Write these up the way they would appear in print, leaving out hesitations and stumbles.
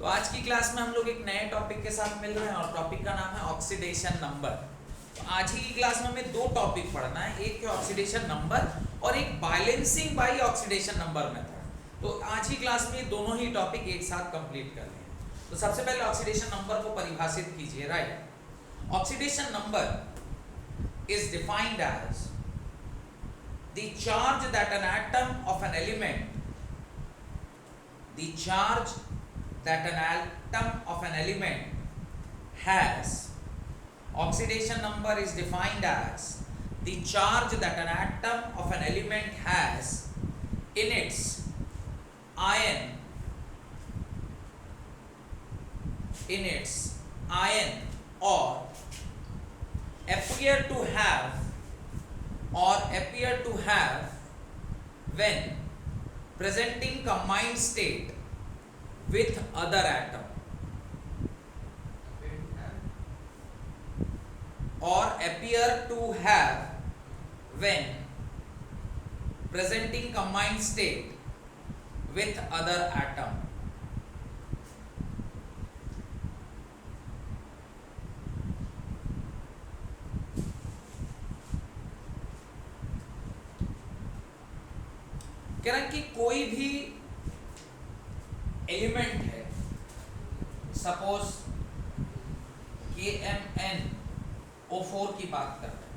तो आज की क्लास में हम लोग एक नए टॉपिक के साथ मिल रहे हैं और टॉपिक का नाम है ऑक्सीडेशन नंबर। तो आज ही की क्लास में हमें दो टॉपिक पढ़ना है, एक है ऑक्सीडेशन नंबर और एक balancing by oxidation number method. तो आज ही क्लास में दोनों ही टॉपिक एक साथ कंप्लीट कर लेंगे। तो सबसे पहले ऑक्सीडेशन नंबर को परिभाषित कीजिए। Right, oxidation number is defined as the charge that an atom of an element has. Oxidation number is defined as the charge that an atom of an element has in its ion or appear to have when presenting combined state with other atom, or appear to have when presenting combined state with other atom. कह रहे हैं कि कोई भी element है, suppose KMnO4 की बात करते हैं।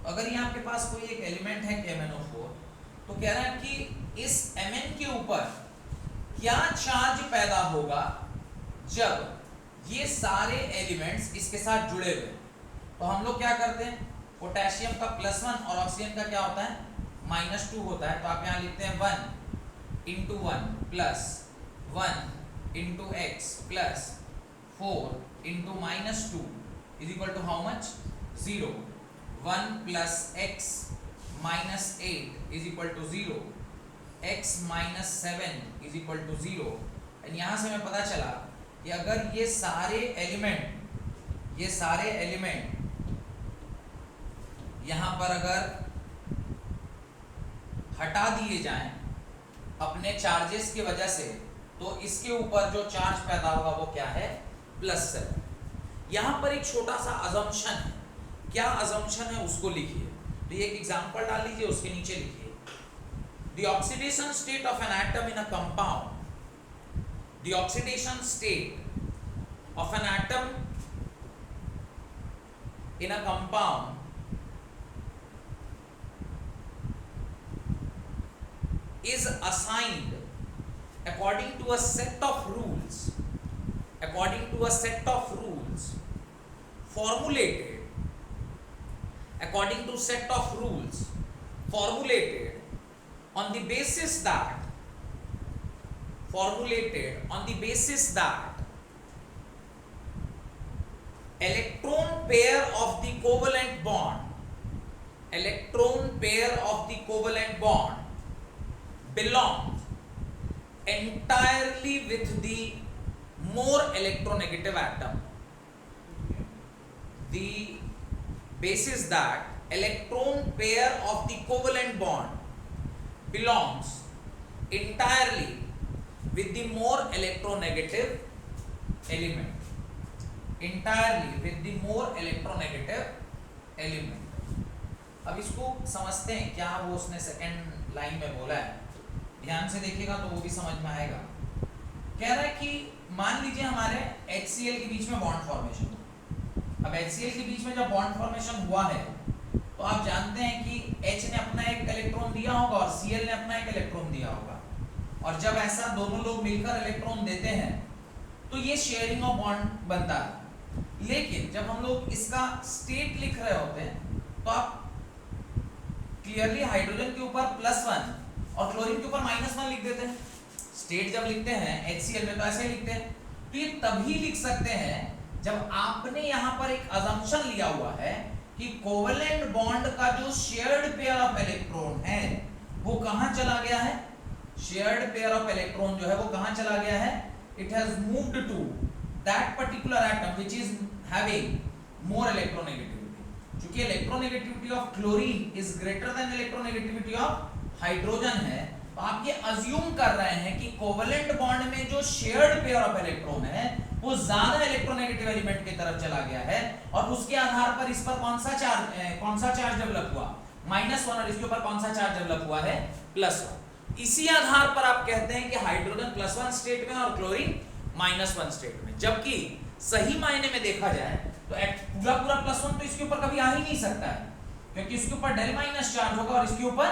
अगर यहाँ आपके पास कोई एक एलिमेंट है KMnO4, तो कह रहे हैं कि इस Mn के ऊपर क्या चार्ज पैदा होगा जब ये सारे एलिमेंट्स इसके साथ जुड़े हुए। तो हम लोग क्या करते हैं, पोटेशियम का +1 और ऑक्सीजन का क्या होता है -2 होता है। तो आप यहाँ लिखते हैं 1 × 1 + 1 × x + 4 × -2 = how much? 0. 1 + x - 8 = 0. x - 7 = 0। And यहाँ से हमें पता चला कि अगर ये सारे एलिमेंट यहाँ पर अगर हटा दिए जाएं अपने चार्जेस की वजह से, तो इसके ऊपर जो चार्ज पैदा होगा वो क्या है? +7। यहाँ पर एक छोटा सा अजम्पशन है। क्या अजम्पशन है उसको लिखिए। तो एक एग्जांपल डाल लीजिए, उसके नीचे लिखिए the oxidation state of an atom in a compound. The oxidation state of an atom in a compound is assigned according to a set of rules formulated on the basis that electron pair of the covalent bond belongs entirely with the more electronegative atom. The basis that electron pair of the covalent bond belongs entirely with the more electronegative element. अब इसको समझते हैं क्या वो उसने second line में बोला है। ध्यान से देखिएगा तो वो भी समझ में आएगा। कह रहा है कि मान लीजिए हमारे HCl के बीच में बॉन्ड फॉर्मेशन हुआ। अब HCl के बीच में जब बॉन्ड फॉर्मेशन हुआ है, तो आप जानते हैं कि H ने अपना एक इलेक्ट्रॉन दिया होगा और Cl ने अपना एक इलेक्ट्रॉन दिया होगा। और जब ऐसा दोनों लोग मिलकर इलेक्ट्रॉन देते हैं तो ये शेयरिंग ऑफ बॉन्ड बनता है। लेकिन जब हम लोग इसका स्टेट लिख रहे होते हैं तो आप क्लियरली हाइड्रोजन के ऊपर +1 और क्लोरीन के ऊपर -1 लिख देते हैं। स्टेट जब लिखते हैं HCl में तो ऐसे ही लिखते हैं। तो ये तभी लिख सकते हैं जब आपने यहाँ पर एक अजम्पशन लिया हुआ है कि कोवेलेंट बॉन्ड का जो शेयर्ड पेयर ऑफ इलेक्ट्रॉन है वो कहाँ चला गया है। शेयर्ड पेयर ऑफ इलेक्ट्रॉन जो है वो कहाँ चला गया है? It has moved to that particular atom which is having more electronegativity. क्योंकि electronegativity of chlorine is greater than electronegativity of hydrogen है, तो आप ये अज्यूम कर रहे हैं कि कोवेलेंट बॉन्ड में जो शेयर्ड पेयर ऑफ इलेक्ट्रॉन है वो ज्यादा इलेक्ट्रोनेगेटिव एलिमेंट की तरफ चला गया है और उसके आधार पर इस पर कौन सा चार्ज डेवलप हुआ, -1, और इसके ऊपर कौन सा चार्ज डेवलप हुआ है, +1। इसी आधार पर आप कहते हैं कि हाइड्रोजन +1 स्टेट में और क्लोरीन -1 स्टेट में, जबकि सही मायने में देखा जाए तो पूरा +1 तो इसके ऊपर कभी आ ही नहीं सकता है, क्योंकि इसके ऊपर डेल माइनस चार्ज होगा और इसके ऊपर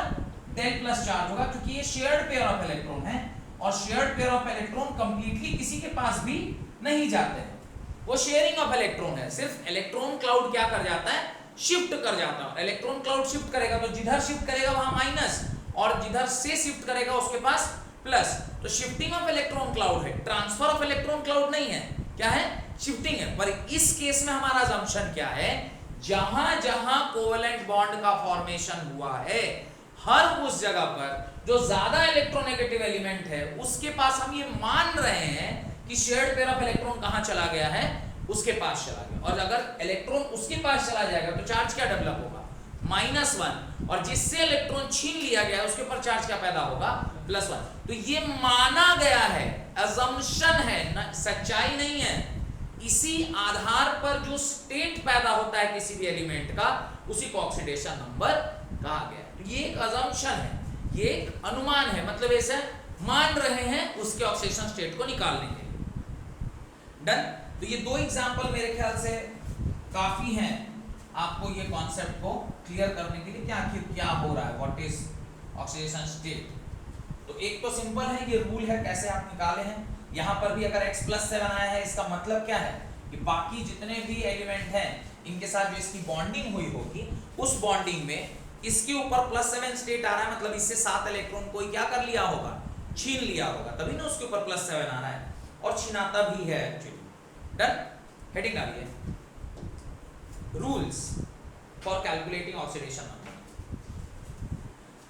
डेल प्लस चार्ज होगा, क्योंकि ये शेयर्ड पेयर ऑफ इलेक्ट्रॉन है और shared pair of electron completely किसी के पास भी नहीं जाते हैं, वो शेयरिंग ऑफ इलेक्ट्रॉन है। सिर्फ इलेक्ट्रॉन क्लाउड क्या कर जाता है, शिफ्ट कर जाता है। इलेक्ट्रॉन क्लाउड शिफ्ट करेगा तो जिधर शिफ्ट करेगा वहां माइनस, और जिधर से शिफ्ट करेगा उसके पास प्लस। तो शिफ्टिंग ऑफ इलेक्ट्रॉन क्लाउड है, ट्रांसफर ऑफ इलेक्ट्रॉन क्लाउड नहीं है। क्या है, शिफ्टिंग है। पर इस केस में हमारा असम्पशन क्या है, जहां जहां कोवेलेंट बॉन्ड का फॉर्मेशन हुआ है हर उस जगह पर जो ज्यादा इलेक्ट्रोनेगेटिव एलिमेंट है उसके पास हम ये मान रहे हैं कि शेयर्ड पेयर ऑफ इलेक्ट्रॉन कहां चला गया है, उसके पास चला गया। और अगर इलेक्ट्रॉन उसके पास चला जाएगा तो चार्ज क्या डेवलप होगा, -1, और जिससे इलेक्ट्रॉन छीन लिया गया है उसके ऊपर चार्ज क्या पैदा होगा, +1। तो ये माना गया है, असम्पशन है ना, सच्चाई नहीं है। इसी आधार पर जो स्टेट पैदा होता है किसी भी एलिमेंट का उसी को ऑक्सीडेशन नंबर कहा गया है। तो ये एक असम्पशन है, ये एक अनुमान है, मतलब ऐसे मान रहे हैं उसके ऑक्सीडेशन स्टेट को निकालने के लिए। डन। तो ये 2 एग्जांपल मेरे ख्याल से काफी हैं आपको ये कॉन्सेप्ट को क्लियर करने के लिए कि आखिर क्या हो रहा है, व्हाट इज ऑक्सीडेशन स्टेट। तो एक तो सिंपल है, ये रूल है कैसे आप निकाले हैं। यहाँ पर भी अगर x+ से बनाया है, इसका मतलब क्या है कि बाकी जितने भी एलिमेंट हैं इनके साथ जो इसकी बॉन्डिंग हुई होगी उस बॉन्डिंग में इसके ऊपर +7 स्टेट आ रहा है, मतलब इससे 7 इलेक्ट्रॉन कोई क्या कर लिया होगा, छीन लिया होगा, तभी ना उसके ऊपर +7 आ रहा है, और छिनाता भी है एक्चुअली। डन। हेडिंग आ रही है, rules for calculating oxidation number.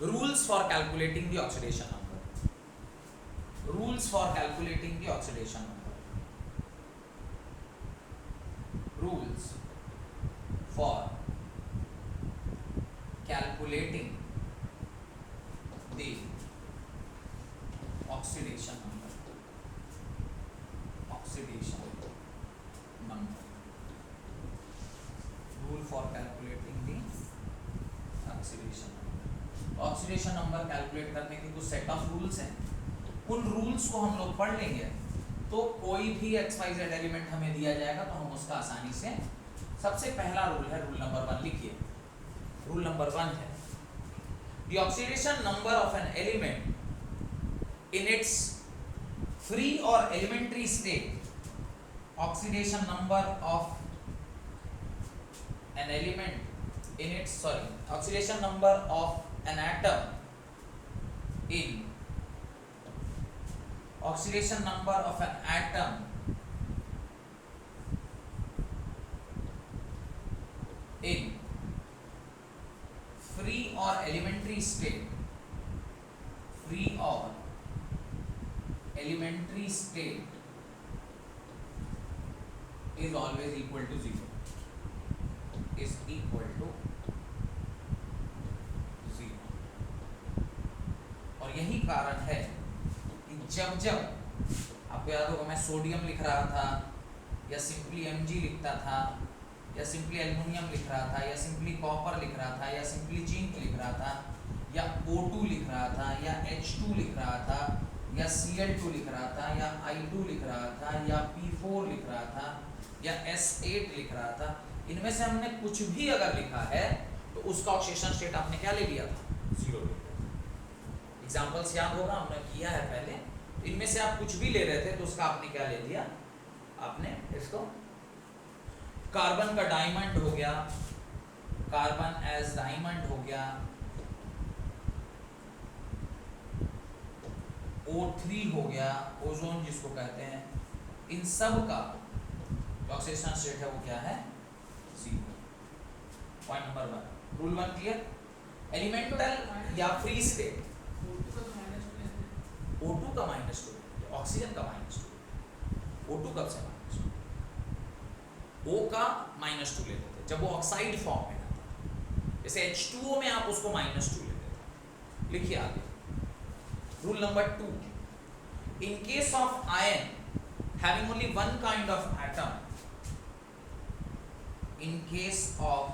Rules for calculating the oxidation number. Rules for calculating the oxidation number. Rules for calculating the oxidation number. Oxidation number. Rule for calculating the oxidation number. Oxidation number calculate करने के कुछ set of rules हैं। उन rules को हम लोग पढ़ लेंगे तो कोई भी XYZ एलिमेंट हमें दिया जाएगा तो हम उसका आसानी से, सबसे पहला रूल है रूल नंबर 1, लिखिए। रूल नंबर 1 है the oxidation number of an element in its free और elementary state. Oxidation number of an element in its oxidation number of an atom in oxidation number of an atom in free or elementary state, free or elementary state is always equal to 0, is equal to 0। और यही कारण है जब जब आपको याद होगा मैं सोडियम लिख रहा था या सिंपली Mg लिखता था या सिंपली एल्युमिनियम लिख रहा था या सिंपली कॉपर लिख रहा था या सिंपली जिंक लिख रहा था या O2 लिख रहा था या H2 लिख रहा था या Cl2 लिख रहा था या I2 लिख रहा था या P4 लिख रहा था या S8 लिख रहा था, इनमें से हमने कुछ भी अगर लिखा है तो उसका ऑक्सीडेशन स्टेट आपने क्या ले लिया था, 0 ले लिया। एग्जांपल्स याद होगा, हमने किया है पहले। इनमें से आप कुछ भी ले रहे थे तो उसका आपने क्या ले लिया, आपने इसको कार्बन का डायमंड हो गया, कार्बन एज डायमंड हो गया, O3 हो गया, ओजोन जिसको कहते हैं, इन सब का ऑक्सीडेशन स्टेट है वो क्या है, 0। Point number 1, rule 1 clear. Elemental या फ्री स्टेट, O2 का -2, ऑक्सीजन का -2, O2 कब से -2, O का -2 ले लेते जब वो ऑक्साइड फॉर्म में रहता, जैसे H2O में आप उसको -2 ले लेते। लिखिए आगे, Rule number 2. In case of iron having only one kind of atom, in case of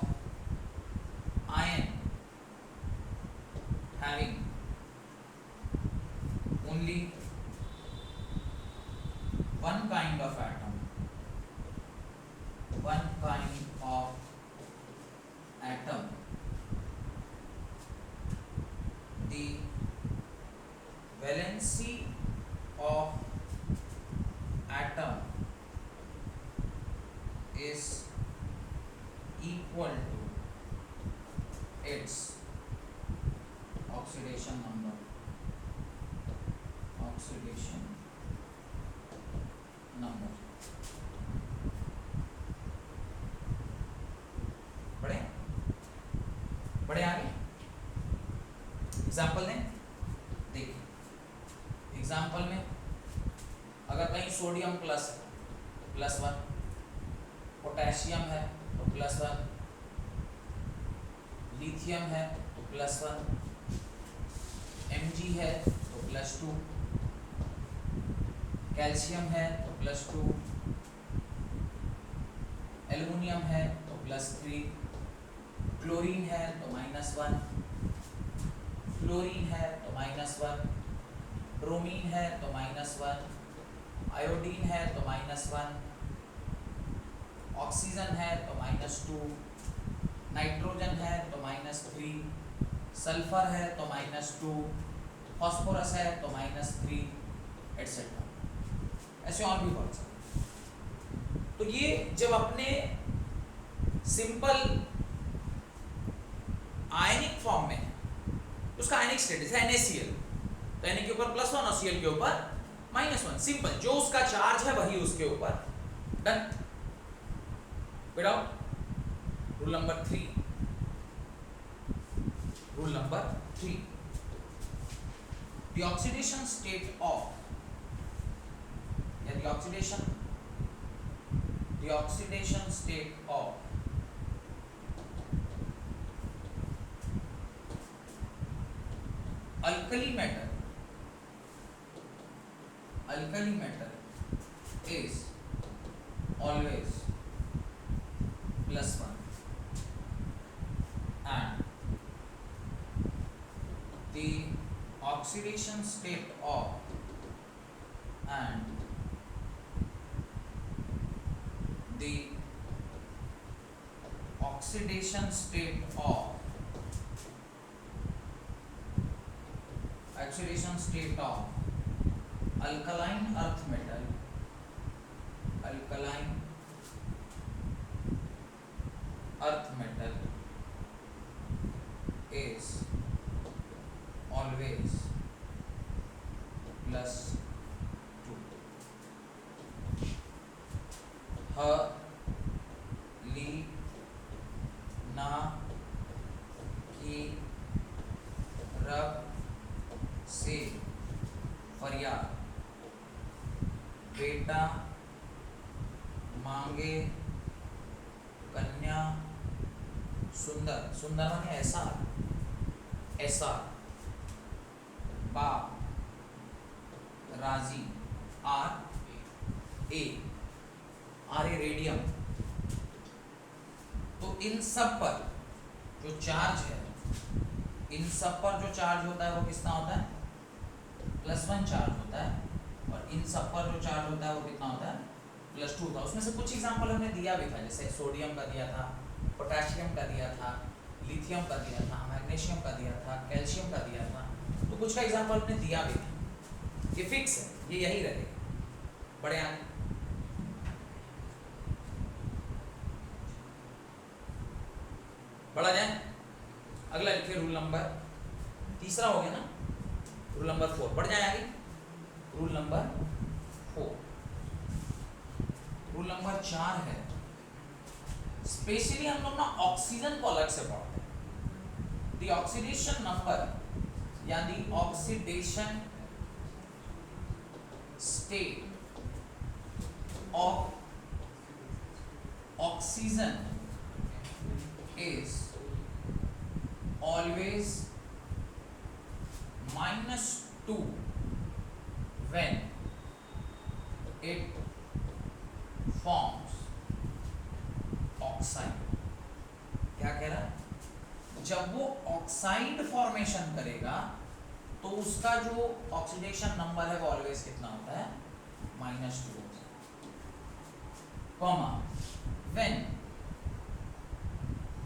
iron having only one kind of atom, one kind of atom, the valency of atom is equal to its oxidation number. Oxidation number. बढ़े आगे example दें। देखिए example में अगर कहीं sodium plus है +1, potassium है तो +1, लिथियम है तो +1, Mg है तो +2, कैल्शियम है तो +2, एल्युमिनियम है तो +3, क्लोरीन है तो -1, फ्लोरीन है तो -1, ब्रोमीन है तो -1, आयोडीन है तो -1, ऑक्सीजन है तो -2, नाइट्रोजन है तो -3, सल्फर है तो -2, फास्फोरस है तो -3, एटसेट्रा। ऐसे और भी बहुत सारे। तो ये जब अपने सिंपल आयनिक फॉर्म में तो उसका आयनिक स्टेटस है NaCl, तो Na के ऊपर +1 और Cl के ऊपर -1। सिंपल, जो उसका चार्ज है वही उसके ऊपर। Done. Rule number 3। Rule number 3, the oxidation state of the oxidation state of alkali matter is always +1 and the oxidation state of alkaline earth metal is always +2। Leena की रब से फरियाद, बेटा मांगे कन्या सुंदर, सुंदर माने ऐसा, बाप राजी, RA रेडियम। तो इन सब पर जो चार्ज है, इन सब पर जो चार्ज होता है वो कितना होता है? +1 चार्ज होता है। और इन सब पर जो चार्ज होता है वो कितना होता है? +2 होता है। उसमें से कुछ एग्जांपल हमने दिया भी था, जैसे सोडियम का दिया था, पोटेशियम का दिया था, लिथियम का दिया था, मैग्नीशियम का दिया था, कैल्शियम का दिया था। तो कुछ का एग्जांपल हमने दिया भी था। ये फिक्स है, ये यही रहेगा। बड़े आगे बढ़ा जाए। अगला लिखिए रूल नंबर, तीसरा हो गया ना, रूल नंबर 4। बढ़ जाए आगे। Rule number 4। रूल नंबर 4 है, स्पेशली हम लोग ना ऑक्सीजन को अलग से पढ़ते हैं। द ऑक्सीडेशन नंबर या the oxidation state of oxygen is always -2 2 when it forms oxide. क्या कह रहा है? जब वो ऑक्साइड फॉर्मेशन करेगा तो उसका जो ऑक्सीडेशन नंबर है वो ऑलवेज कितना होता है? -2 होता है। कॉमा व्हेन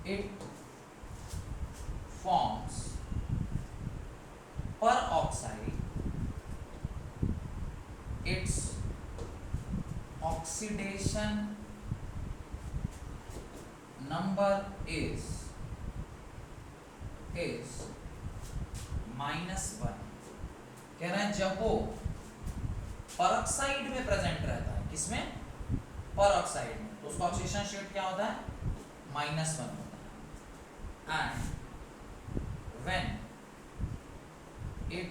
इट फॉर्म्स पर oxide it's oxidation number is -1। कह रहे हैं जब वो परऑक्साइड में प्रेजेंट रहता है, किसमें? परऑक्साइड में, तो उसका ऑक्सीडेशन स्टेट क्या होता है? -1 होता है। And when it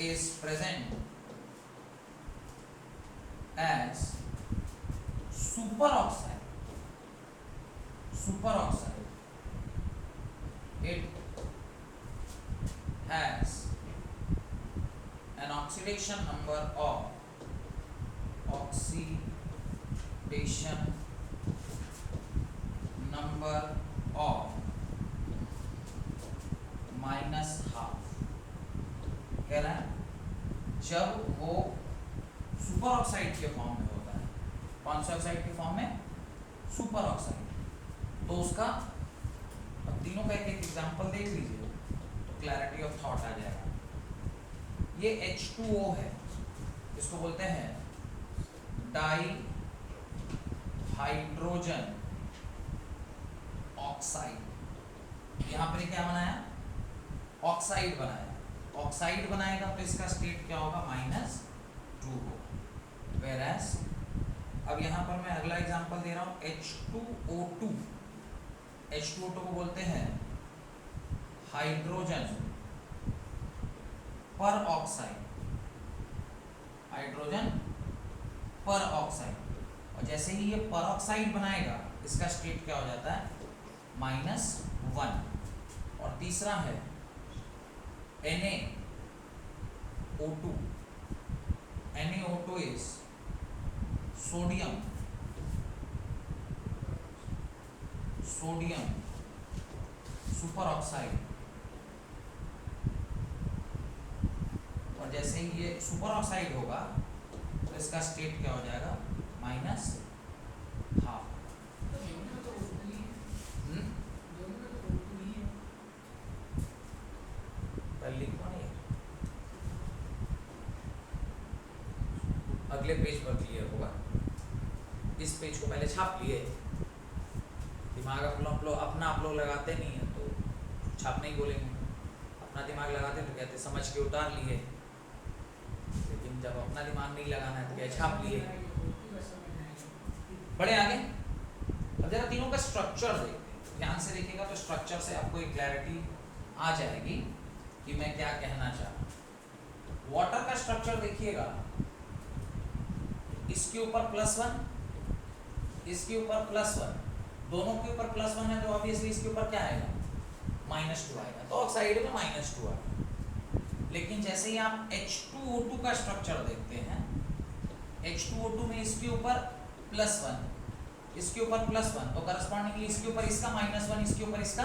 is present as superoxide, it has an oxidation number of -1/2। कह रहा है जब वो सुपर ऑक्साइड के फॉर्म में होता है, कौन से ऑक्साइड के फॉर्म में? सुपर ऑक्साइड, तो उसका, अब तीनों का एक एग्जांपल देख लीजिए तो क्लैरिटी ऑफ थॉट आ जाएगा। ये H2O है, इसको बोलते हैं डाई हाइड्रोजन ऑक्साइड। यहां पर क्या बनाया? ऑक्साइड बनाया। ऑक्साइड बनाएगा तो इसका स्टेट क्या होगा? -2 होगा। वेयरएज अब यहाँ पर मैं अगला एग्जांपल दे रहा हूँ H2O2। H2O2 को बोलते हैं हाइड्रोजन पर ऑक्साइड, हाइड्रोजन पर ऑक्साइड। और जैसे ही ये पर ऑक्साइड बनाएगा इसका स्टेट क्या हो जाता है? -1। और तीसरा है NaO2। NaO2 is sodium super oxide. और जैसे ही ये सुपर ऑक्साइड होगा तो इसका स्टेट क्या हो जाएगा? -1/2। अगले पेज पर क्लियर होगा। इस पेज को पहले छाप लिए, दिमाग अपना आप लोग लगाते नहीं है तो छापने ही बोलेंगे। अपना दिमाग लगाते तो कहते समझ के उतार लिए, लेकिन जब अपना दिमाग नहीं लगाना है तो क्या छाप लिए। बढ़े आगे। अब जरा तीनों का स्ट्रक्चर देखते हैं, ध्यान से देखिएगा तो स्ट्रक्चर से आपको एक क्लैरिटी आ जाएगी कि मैं क्या कहना चाह रहा हूं। वाटर का स्ट्रक्चर देखिएगा, इसके ऊपर +1, इसके ऊपर +1, दोनों के ऊपर +1 है तो ऑब्वियसली इसके ऊपर क्या आएगा? -2 आएगा, तो ऑक्साइड में -2 आएगा। लेकिन जैसे ही आप H2O2 का स्ट्रक्चर देखते हैं, H2O2 में इसके ऊपर +1, इसके ऊपर +1, तो करस्पॉन्डिंगली इसके ऊपर इसका -1, इसके ऊपर इसका,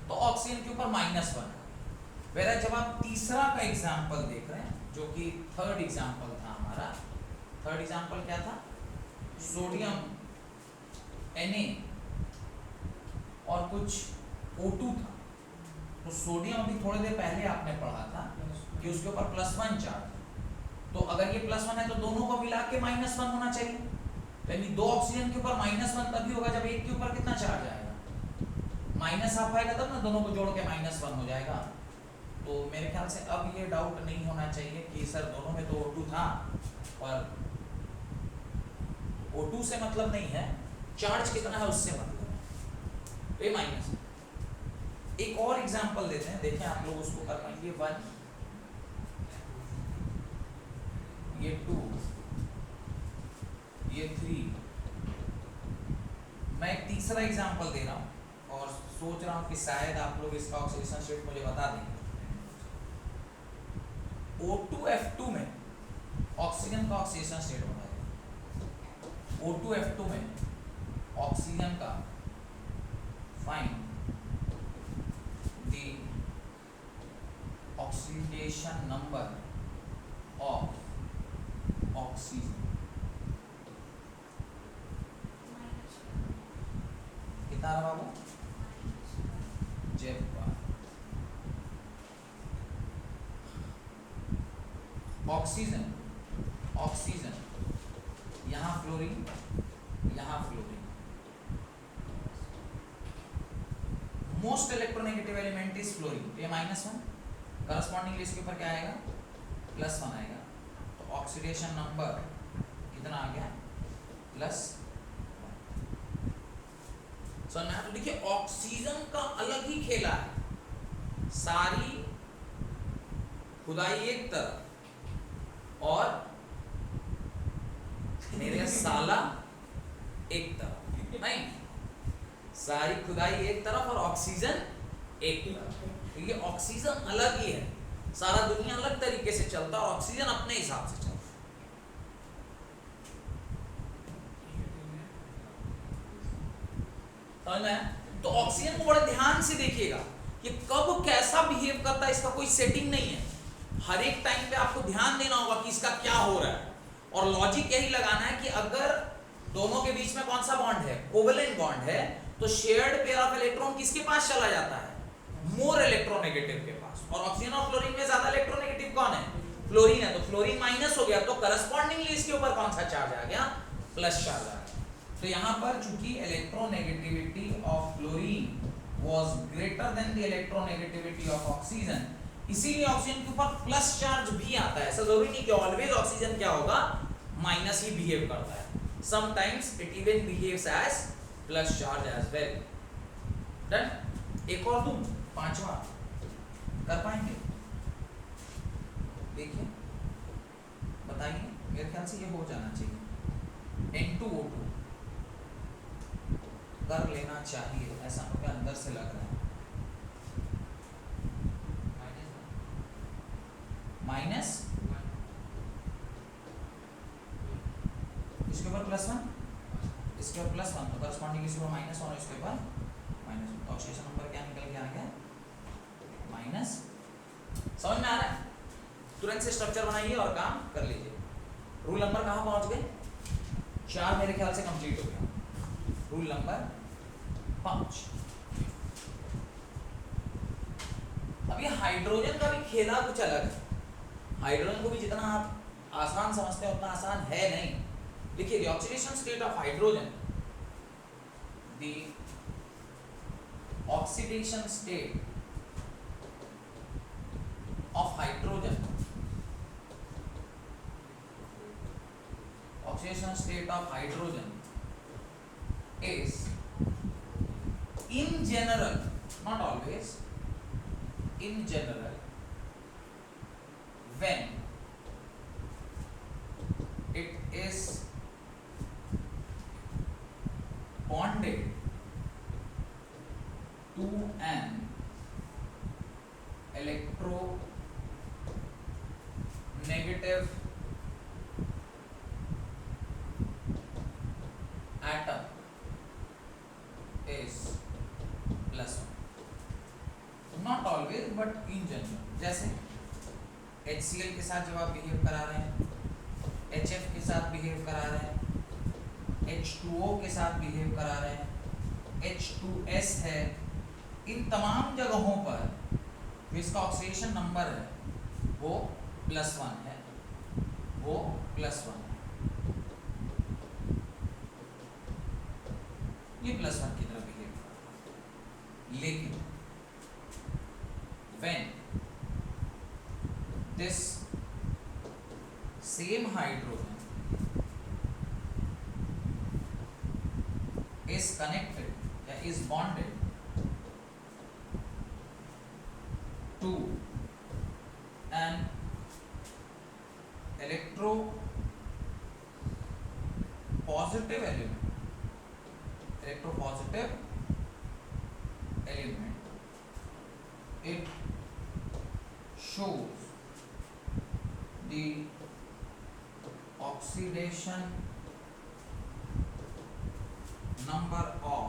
तो ऑक्सीजन के ऊपर -1। वेरा जब आप तीसरा का एग्जाम्पल देख रहे हैं, जो कि थर्ड एग्जाम्पल था हमारा, थर्ड एग्जाम्पल क्या था? सोडियम Na और कुछ O2 था। तो सोडियम अभी थोड़ी देर पहले आपने पढ़ा था कि उसके ऊपर +1 चार्ज, तो अगर ये +1 है तो दोनों को मिला के -1 होना चाहिए। यानी दो ऑक्सीजन के ऊपर -1 तभी होगा जब एक के ऊपर कितना चार्ज आएगा? -1/2 आएगा, तब ना दोनों को जोड़ के -1 हो जाएगा। तो मेरे ख्याल से अब ये डाउट नहीं होना चाहिए कि सर दोनों में तो O2 था, और O2 से मतलब नहीं है, चार्ज कितना है उससे मतलब है, तो ये माइनस। एक और एग्जांपल देते हैं, देखें आप लोग उसको कर पाएंगे। 1, ये 2, ये 3। मैं एक तीसरा एग्जांपल दे रहा हूं और सोच रहा हूँ कि शायद आप लोग इसका ऑक्सीडेशन स्टेट मुझे बता देंगे। O2F2 में ऑक्सीजन का ऑक्सीडेशन स्टेट बताइए। O2F2 में ऑक्सीजन का find the oxidation number of oxygen. कितना रहा बाबू? ऑक्सीजन ऑक्सीजन यहाँ फ्लोरीन, यहाँ fluorine. Most electronegative element is fluorine, ये -1, करस्पॉन्डिंगली इसके ऊपर क्या आएगा? +1 आएगा। तो ऑक्सीडेशन नंबर कितना आ गया? +1। समझ में आया? तो देखिए ऑक्सीजन का अलग ही खेला है। सारी खुदाई एक तरफ और मेरे साला एक तरफ, नहीं, सारी खुदाई एक तरफ और ऑक्सीजन एक तरफ। तो ये ऑक्सीजन अलग ही है, सारा दुनिया अलग तरीके से चलता है और ऑक्सीजन अपने हिसाब से चलता है। समझ में? तो ऑक्सीजन को बड़े ध्यान से देखिएगा कि कब कैसा बिहेव करता है, इसका कोई सेटिंग नहीं है। हर एक टाइम पे आपको ध्यान देना होगा कि इसका क्या हो रहा है, और लॉजिक यही लगाना है कि अगर दोनों के बीच में कौन सा बॉन्ड है? कोवेलेंट बॉन्ड है, तो शेयर्ड पेयर ऑफ इलेक्ट्रॉन किसके पास चला जाता है? मोर इलेक्ट्रोनेगेटिव के पास। और ऑक्सीजन और फ्लोरीन में ज्यादा इलेक्ट्रोनेगेटिव कौन है? फ्लोरीन है। तो फ्लोरीन माइनस हो गया, तो करस्पॉन्डिंगली इसके ऊपर कौन सा चार्ज आ गया? प्लस चार्ज आ गया। तो यहाँ पर चूंकि electronegativity of fluorine was greater than the electronegativity of oxygen, इसीलिए ऑक्सीजन के ऊपर प्लस चार्ज भी आता है। ऐसा जरूरी नहीं कि ऑलवेज ऑक्सीजन क्या होगा? माइनस ही बिहेव करता है। Sometimes it even behaves as plus charge as well. Done? एक और दूं, पांचवा कर पाएंगे? देखिए बताइए, मेरे ख्याल से ये हो जाना चाहिए। N2O2 कर लेना चाहिए, ऐसा मुझे अंदर से लग रहा है। माइनस इसके ऊपर +1, इसके ऊपर +1, तो करस्पॉन्डिंग इसके ऊपर -1 और इसके ऊपर -1। तो ऑक्सीडेशन नंबर क्या निकल के आ गया? माइनस। समझ में आ रहा है? तुरंत से स्ट्रक्चर बनाइए और काम कर लीजिए। रूल नंबर कहाँ पहुंच गए? 4 मेरे ख्याल से कंप्लीट हो गया। Rule number 5। अब ये हाइड्रोजन का भी खेला कुछ अलग है। हाइड्रोजन को भी जितना आप आसान समझते हैं उतना आसान है नहीं। देखिए the oxidation state of hydrogen, the oxidation state of hydrogen, oxidation state of hydrogen is in general, not always, in general, when it is bonded to an electronegative atom is +1। Not always, but in general। जैसे HCl के साथ जब आप behave करा रहे हैं, HF के साथ बिहेव करा रहे हैं, H2O के साथ बिहेव करा रहे हैं, H2S है, इन तमाम जगहों पर जो इसका ऑक्सीडेशन नंबर है वो +1 है, वो +1 है। ये +1 की तरह बिहेव करता है। लेकिन when this same hydrogen is connected या is bonded to an electropositive element, electropositive element, it shows the oxidation number of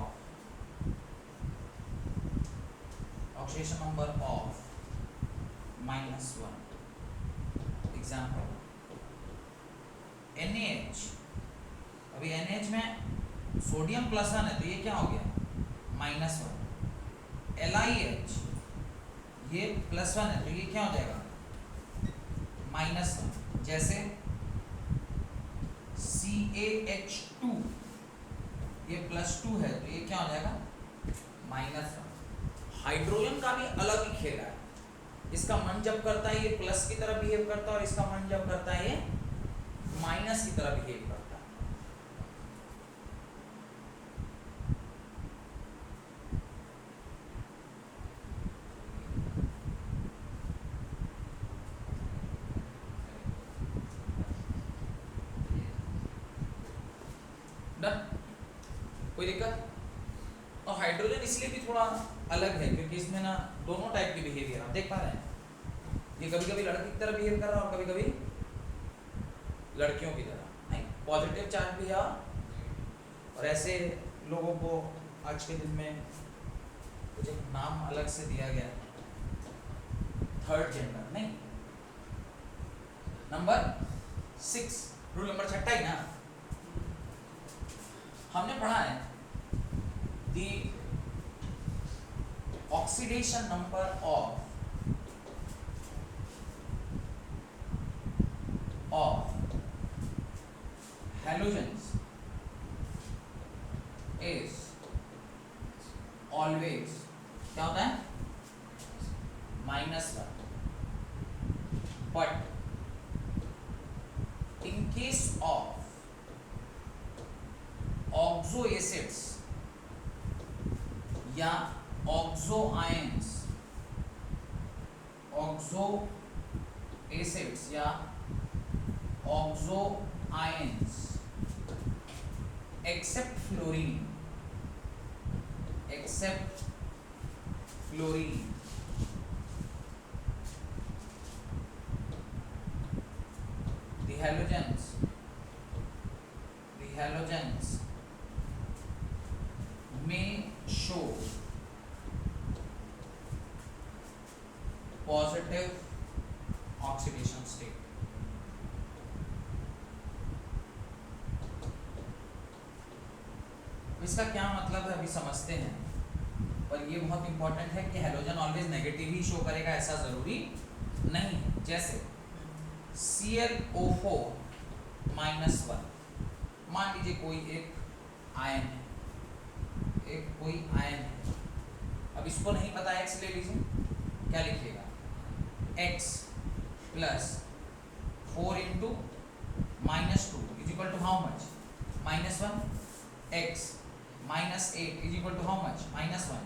-1. Example NaH, अभी NaH में सोडियम +1 है तो ये क्या हो गया -1। LiH ये +1 है तो ये क्या हो जाएगा -1। जैसे CaH2 ये +2 है तो ये क्या हो जाएगा -1। हाइड्रोजन का भी अलग ही खेल है, इसका मन जब करता है ये प्लस की तरह बिहेव करता है और इसका मन जब करता है ये माइनस की तरह बिहेव करता है। डन, कोई दिक्कत? और हाइड्रोजन इसलिए भी थोड़ा अलग है क्योंकि इसमें ना दोनों टाइप की बिहेवियर आप देख पा रहे हैं। ये कभी कभी लड़की की तरह बिहेव कर रहा है और कभी कभी लड़कियों की तरह। नहीं, पॉजिटिव चार्ज भी है और ऐसे लोगों को आज के दिन में कुछ एक नाम अलग से दिया गया है, थर्ड जेंडर। नहीं, नंबर 6 रूल नंबर 6 ही ना हमने पढ़ा है, दी oxidation number of halogens is always क्या होता है -1, but in case of oxo acids या oxo ions, oxo acids या oxo ions except fluorine, the halogens may show positive oxidation state। इसका क्या मतलब है अभी समझते हैं, पर ये बहुत इंपॉर्टेंट है कि हैलोजन ऑलवेज नेगेटिव ही शो करेगा ऐसा जरूरी नहीं है। जैसे ClO4 -1, मान लीजिए कोई एक आयन है, कोई आयन है, अब इसको नहीं पता X ले लीजिए, क्या लिखिएगा X + 4 × -2 = how much -1, X - 8 = how much -1,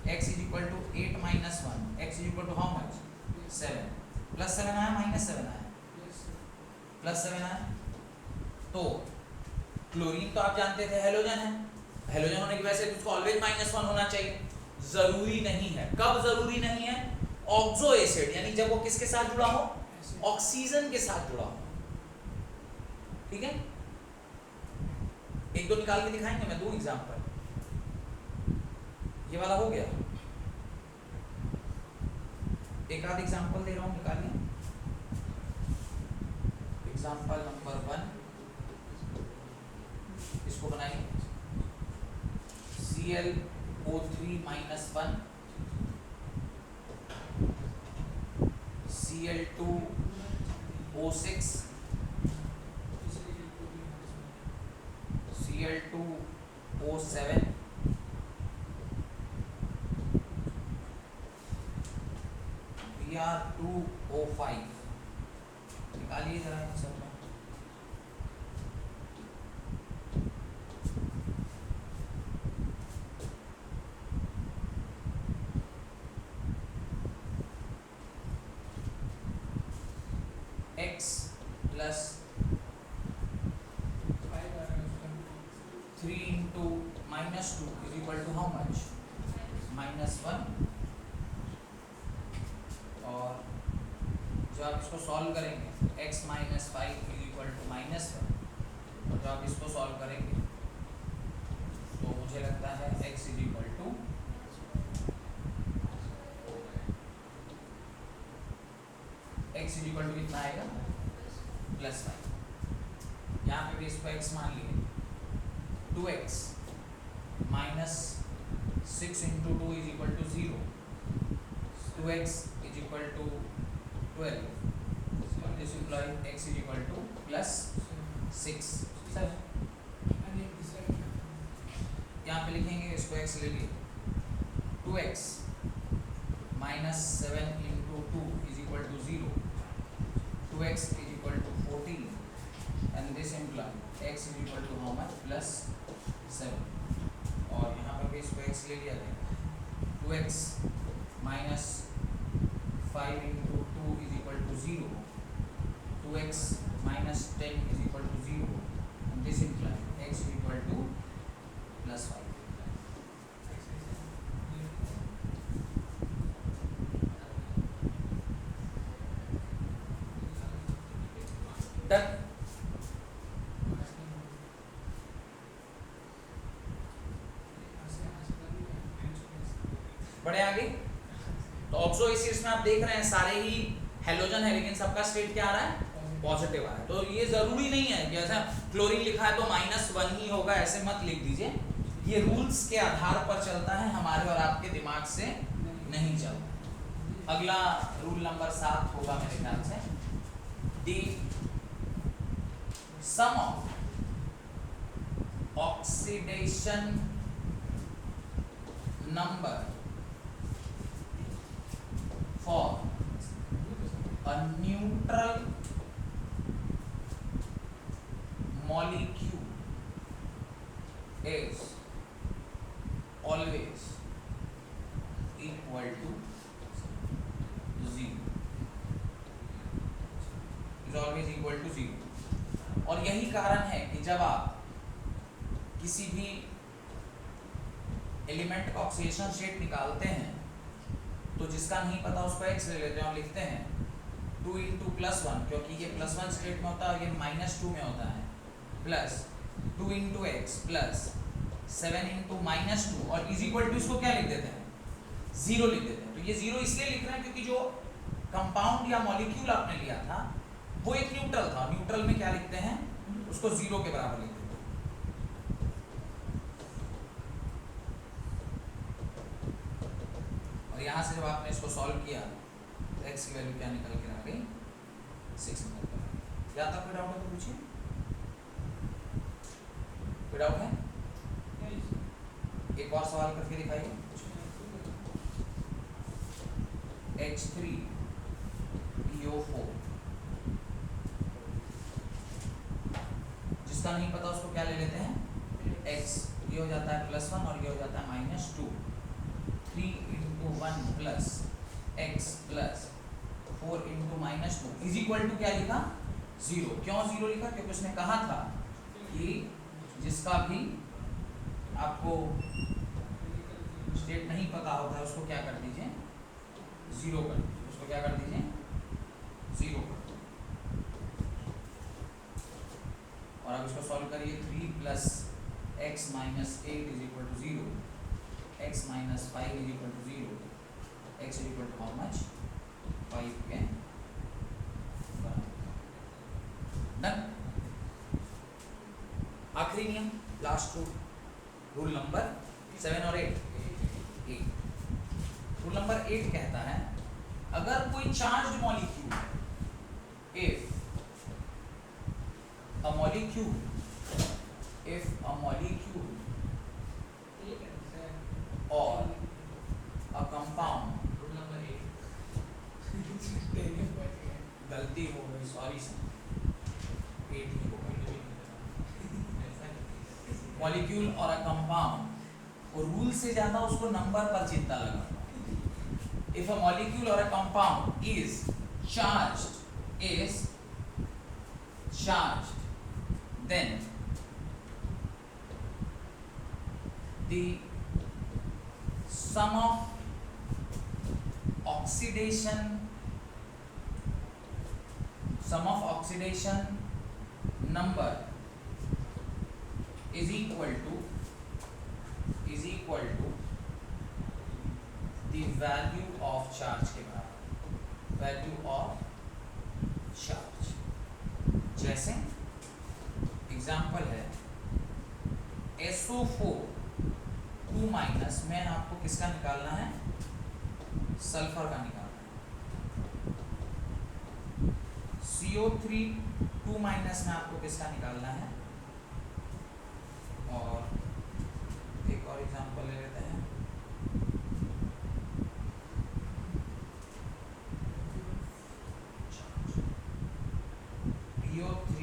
X = 8 - 1, X = how much 7, +7 आया -7 आया, +7 आया। तो क्लोरीन तो आप जानते थे हैलोजन है, हैलोजन होने की वजह से उसको ऑलवेज -1 होना चाहिए, जरूरी नहीं है। कब जरूरी नहीं है? ऑक्सो एसिड, यानी जब वो किसके साथ जुड़ा हो, ऑक्सीजन के साथ जुड़ा हो। ठीक है, एक दो निकाल के दिखाएंगे, मैं दूं एग्जांपल। ये वाला हो गया, एक आध एग्जांपल दे रहा हूं, निकालिए। एग्जांपल नंबर 1, इसको बनाइए ClO3 - 1, Cl2O6, Cl2O7, Br2O5। निकालिए जरा इन सब में। X + 3 × -2 = how much -1, और जब आप इसको सॉल्व करेंगे x - 5 = -1, और जब आप इसको सॉल्व करेंगे तो मुझे लगता है x कितना आएगा, +5। यहाँ पे भी इसको x मान लिए, 2x - 6 × 2 = 0, 2x = 12, and this implies x = +6। यहाँ पे लिखेंगे, इसको x ले लिए, 2x - 7 × 2 = 0, 2x = 14, and this implies x = how much, +7। और यहाँ पर भी इसको x ले लिया जाएगा, 2x - 5 × 2 = 0, 2x - 10 = 0, and this implies x = +5। Done. बढ़े आगे। तो ऑक्सो एसिड्स में आप देख रहे हैं सारे ही हेलोजन है, लेकिन सबका स्टेट क्या आ रहा है, पॉजिटिव आ रहा है। तो ये जरूरी नहीं है कि ऐसा क्लोरीन लिखा है तो -1 ही होगा, ऐसे मत लिख दीजिए। ये रूल्स के आधार पर चलता है, हमारे और आपके दिमाग से नहीं चलता। अगला रूल नंबर 7 होगा मेरे ख्याल से, the sum of oxidation number for a neutral molecule is always equal to 0, is always equal to 0। और यही कारण है कि जब आप किसी भी एलिमेंट का ऑक्सीडेशन स्टेट निकालते हैं तो जिसका नहीं पता उसको x ले लेते हैं और लिखते हैं 2 × +1, क्योंकि ये +1 स्टेट में होता है और ये -2 में होता है, प्लस 2 × x प्लस 7 × -2, और इज इक्वल टू इसको क्या लिख देते हैं, 0 लिख देते हैं। तो ये 0 इसलिए लिख रहे हैं क्योंकि जो कंपाउंड या मॉलिक्यूल आपने लिया था वो एक न्यूट्रल था। न्यूट्रल में क्या लिखते हैं, उसको 0 के बराबर लिखते हैं। और यहाँ से जब आपने इसको सॉल्व किया तो x की वैल्यू क्या निकल के आ गई, 6 निकल कर आ गई। या तक कोई डाउट है तो पूछिए, कोई डाउट है? एक और सवाल करके दिखाइए। H3PO4, जिसका नहीं पता उसको क्या ले लेते हैं, x। ये हो जाता है +1 और ये हो जाता है -2। 3 × 1 plus x plus 4 × -2 is equal to क्या लिखा, 0। क्यों 0 लिखा, क्योंकि उसने कहा था कि जिसका भी आपको स्टेट नहीं पता होता है उसको क्या कर दीजिए, 0 कर दीजिए। उसको क्या कर दीजिए, 0 कर दीजिए। और अब इसको सॉल्व करिए, 3 + x - 8 = 0, x - 5 = 0, x = how much, 5 के बराबर। डन। आखिरी नियम, लास्ट रूल नंबर 7 और 8। रूल नंबर 8 कहता है, अगर कोई charged molecule, if a molecule or a compound, गलती हो गई, सॉरी सर, मॉलिक्यूल और अ कंपाउंड, और रूल से ज्यादा उसको नंबर पर चिंता लगा। If a molecule or a compound is charged, then the sum of oxidation number is equal to the value of charge के बराबर, value of charge। जैसे एग्जाम्पल है SO4 2 माइनस में आपको किसका निकालना है, सल्फर का निकालना है। CO3 2 माइनस में आपको किसका निकालना है। और एक और एग्जांपल ले लेते हैं, PO3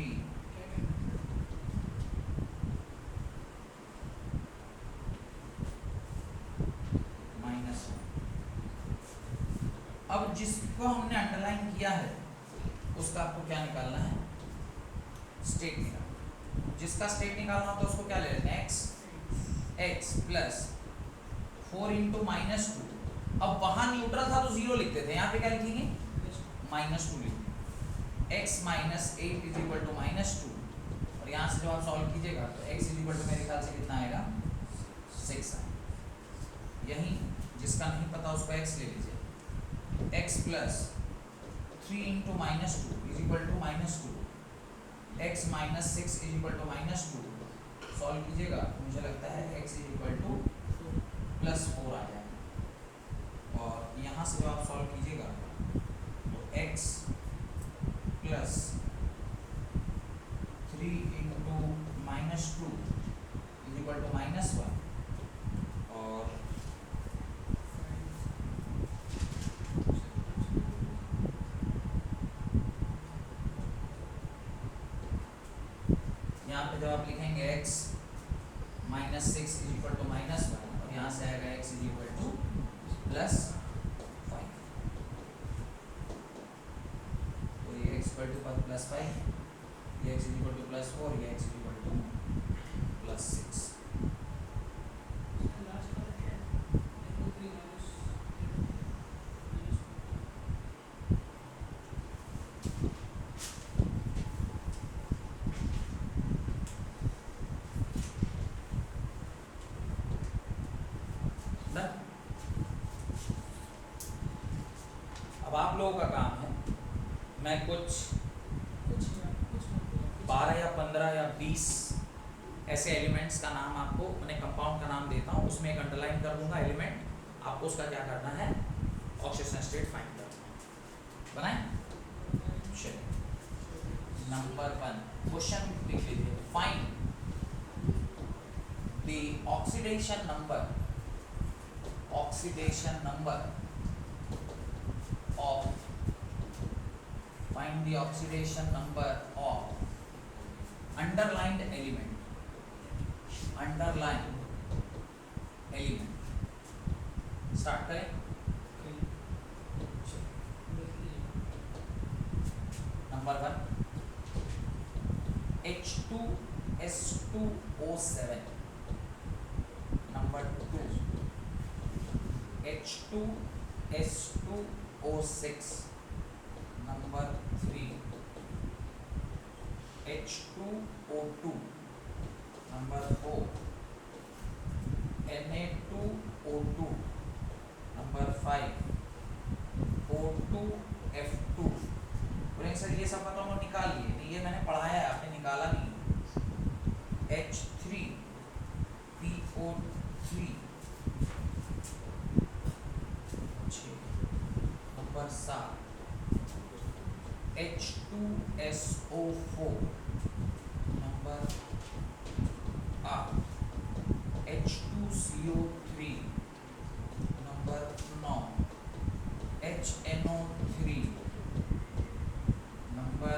-1। अब जिसको हमने अंडरलाइन किया है उसका आपको क्या निकालना है, स्टेट निकालना। जिसका स्टेट निकालना हो तो उसको क्या ले लेते हैं, x प्लस 4 इंटू -2। अब वहां न्यूट्रल था तो 0 लिखते थे, यहाँ पे क्या लिखेंगे, -2 लिखेंगे। x minus 8 is equal to -2, और यहाँ से जब आप सॉल्व कीजिएगा तो x इज इक्वल टू मेरे ख्याल से कितना आएगा, 6 आएगा। यही जिसका नहीं पता उसको x ले लीजिए, x plus 3 into -2 is equal to -2, x minus 6 is equal to -2। Solve कीजिएगा मुझे लगता है x इज इक्वल टू +4 आ जाएगा। और यहाँ से जब आप सॉल्व कीजिएगा तो x plus 3 into -2 is equal to -1, और यहाँ पे जब आप लिखेंगे x minus 6 is equal to -1, और यहाँ से आएगा x इज इक्वल टू +5। तो ये x इक्वल टू +5, ये x इज इक्वल टू +4, ये x इज इक्वल टू +6। अब आप लोगों का काम है, मैं कुछ 12 या 15 या 20 ऐसे एलिमेंट्स का नाम आपको, मैंने कंपाउंड का नाम देता हूँ, उसमें एक अंडरलाइन कर दूंगा एलिमेंट, आपको उसका क्या करना है, ऑक्सीडेशन स्टेट फाइंड करना है। बनाएं? चलिए, नंबर 1 क्वेश्चन लिख लीजिए, find the oxidation number of find the oxidation number of underlined element start करें। Number 1 H2S2O7, number 2 H2S2O6, number 3 H2O2, number 4 Na2O2, number 5 O2F2। बोलेंगे सर ये सब का तो हम निकाल लिए, नहीं ये मैंने पढ़ाया है, आपने निकाला नहीं। H3PO3, number 7 H2SO4, number 8 H2CO3, number 9 HNO3, number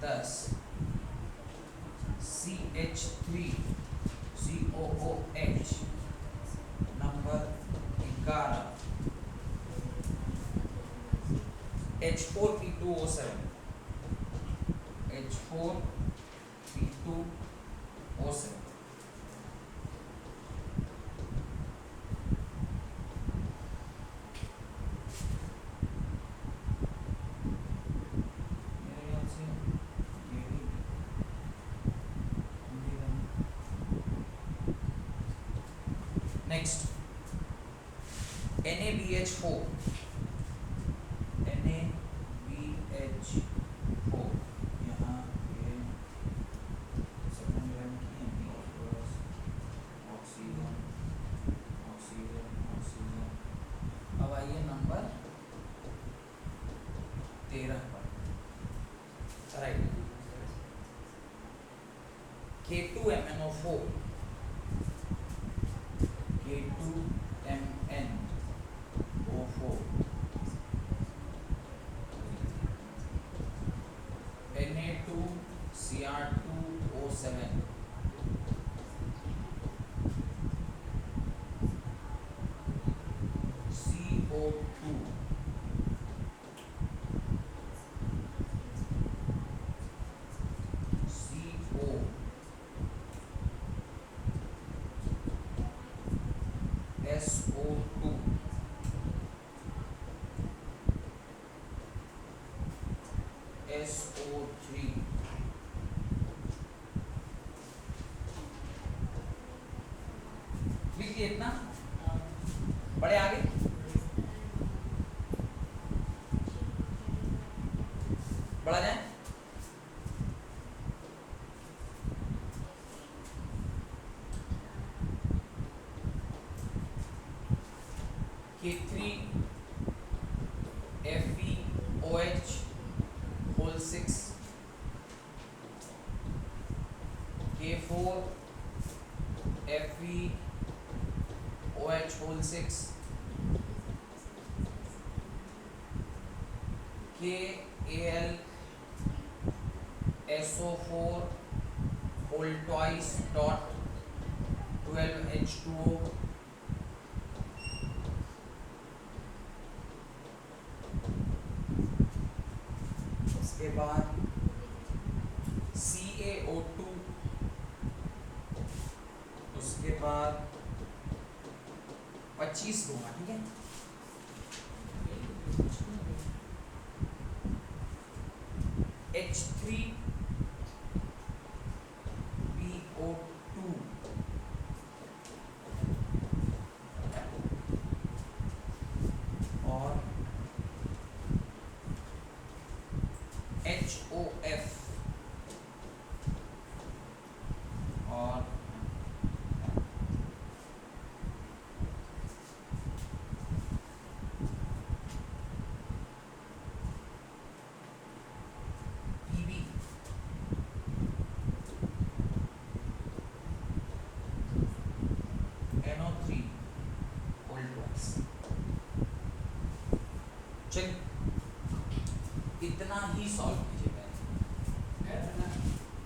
10 CH3COOH, number 11 H4P2O7, H4P2O7। NaBH4 NaBH4 यहाँ ये सेकंड लाइन की ऑक्सीजन ऑक्सीजन ऑक्सीजन। अब आइए नंबर 13 पर, right. K2MnO4 K2MnO4 Na2Cr2O7 CO2 CO SO2 SO3 लिखिए इतना, बड़े आगे। बढ़ा जाए। K3FeOH whole 6 K4FeOH whole 6 KAlSO4 whole twice dot 12H2O उसके बाद CaO2 उसके बाद 25 दूंगा, ठीक है। H3PO2 और HOF और PB NO3 whole twice। चलिए इतना ही सॉल्व कीजिए पहले।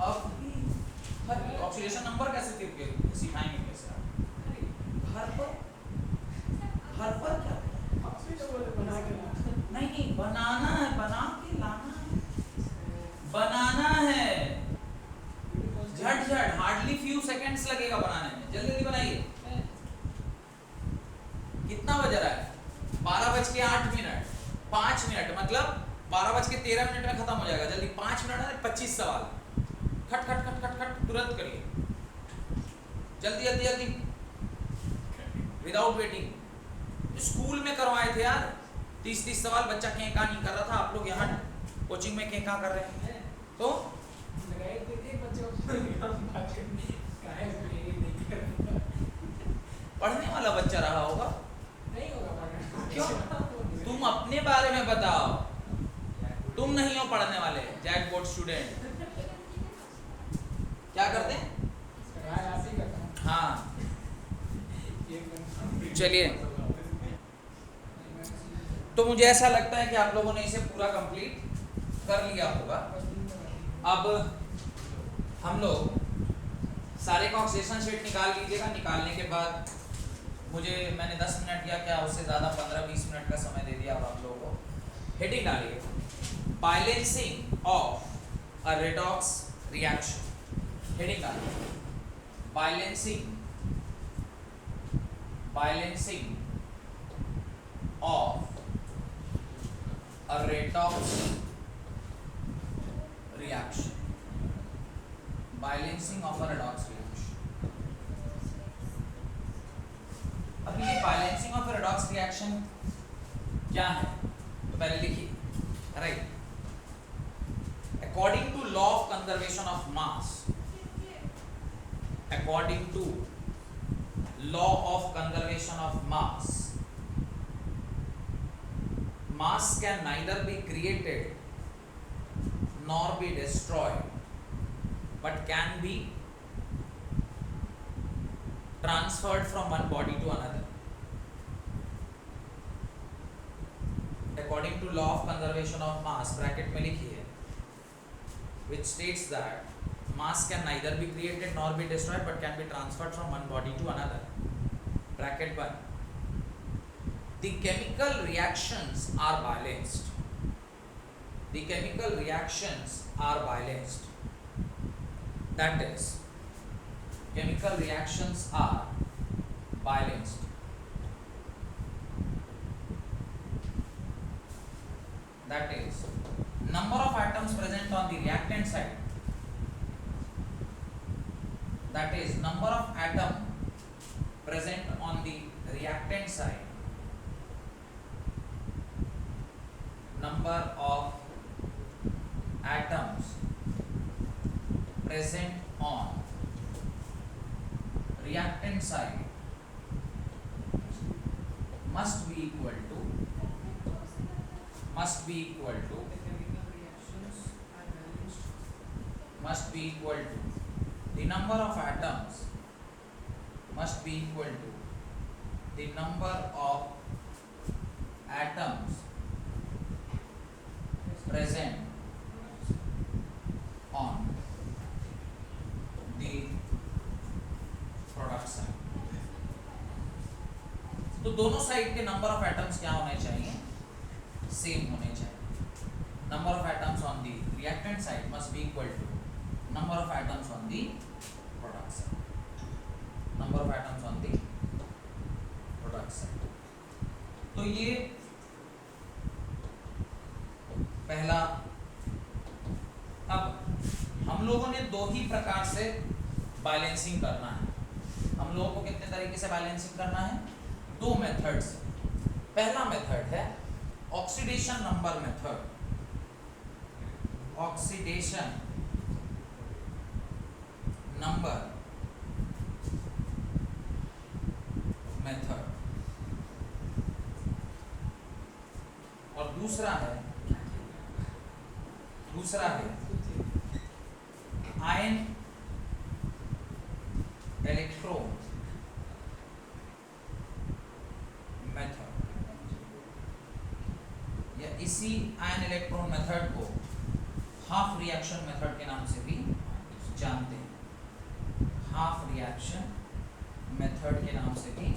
अब ऑक्सीडेशन नंबर कैसे सिखाएंगे, कैसे आप हर पर क्या नहीं बनाना है, बना के लाना है, बनाना है। झट हार्डली फ्यू सेकंड्स लगेगा बनाने में, जल्दी बनाइए। कितना बज रहा है? 12:08, 5 मिनट, मतलब 12:13 में खत्म हो जाएगा। जल्दी 5 मिनट है, 25 सवाल, खट खट खट खट खट तुरंत करिए, जल्दी जल्दी जल्दी, विदाउट वेटिंग। स्कूल में करवाए थे यार, 30 सवाल, बच्चा केका नहीं कर रहा था। आप लोग यहाँ कोचिंग में केका कर रहे हैं, तो पढ़ने वाला बच्चा रहा होगा, नहीं होगा। क्यों? तुम अपने बारे में बताओ, तुम नहीं हो पढ़ने वाले जैक बोर्ड स्टूडेंट। क्या करते हैं? हाँ चलिए, तो मुझे ऐसा लगता है कि आप लोगों ने इसे पूरा कंप्लीट कर लिया होगा। अब हम लोग सारे का ऑक्सीडेशन शेट निकाल लीजिएगा। निकालने के बाद मैंने 10 मिनट या क्या उससे ज़्यादा 15-20 मिनट का समय दे दिया। अब आप लोगों को हेडिंग डालिए, balancing of a redox reaction. Heading डालिए, balancing of a redox reaction, balancing of a redox reaction। अब ये balancing of a redox reaction क्या है, तो पहले लिखिए, right. According to law of conservation of mass, according to law of conservation of mass, mass can neither be created nor be destroyed, but can be transferred from one body to another. According to law of conservation of mass, bracket में लिखिए, which states that mass can neither be created nor be destroyed, but can be transferred from one body to another. Bracket 1. The chemical reactions are balanced. The chemical reactions are balanced. That is, chemical reactions are balanced. That is, number of atoms present on the reactant side. That is, number of atoms present on the reactant side. Number of atoms present on reactant side must be equal to must be equal to the number of atoms must be equal to the number of atoms present on the product side. तो दोनों side के number of atoms क्या होने चाहिए, same होने चाहिए. Number of atoms on the reactant side must be equal to number of atoms on the product side. Number of atoms on the product side. तो ये पहला. अब हम लोगों ने दो ही प्रकार से बैलेंसिंग करना है. हम लोगों को कितने तरीके से बैलेंसिंग करना है, दो मेथड से. पहला मेथड है oxidation number method. Oxidation number method. और दूसरा है आयन इलेक्ट्रॉन मेथड, या इसी आयन इलेक्ट्रॉन मेथड को हाफ रिएक्शन मेथड के नाम से भी जानते हैं. हाफ रिएक्शन मेथड के नाम से भी.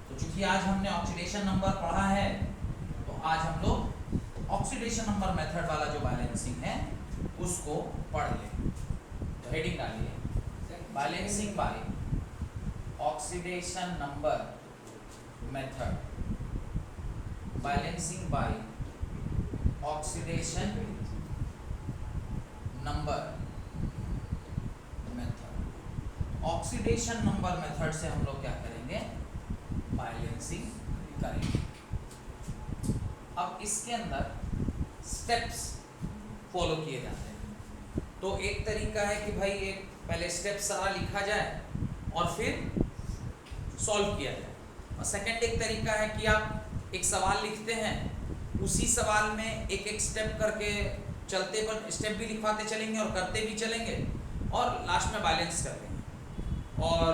तो चूंकि आज हमने ऑक्सीडेशन नंबर पढ़ा है, तो आज हम लोग ऑक्सीडेशन नंबर मेथड वाला जो बैलेंसिंग है उसको पढ़ लें. तो हेडिंग डालिए, balancing by oxidation number method. Balancing by oxidation number method. Oxidation number method से हम लोग क्या करेंगे, बैलेंसिंग करेंगे. अब इसके अंदर स्टेप्स फॉलो किए जाते हैं. तो एक तरीका है कि भाई एक पहले स्टेप सारा लिखा जाए और फिर सॉल्व किया जाए. और सेकंड एक तरीका है कि आप एक सवाल लिखते हैं, उसी सवाल में एक एक स्टेप करके चलते पर स्टेप भी लिखवाते चलेंगे और करते भी चलेंगे और लास्ट में बैलेंस कर देंगे. और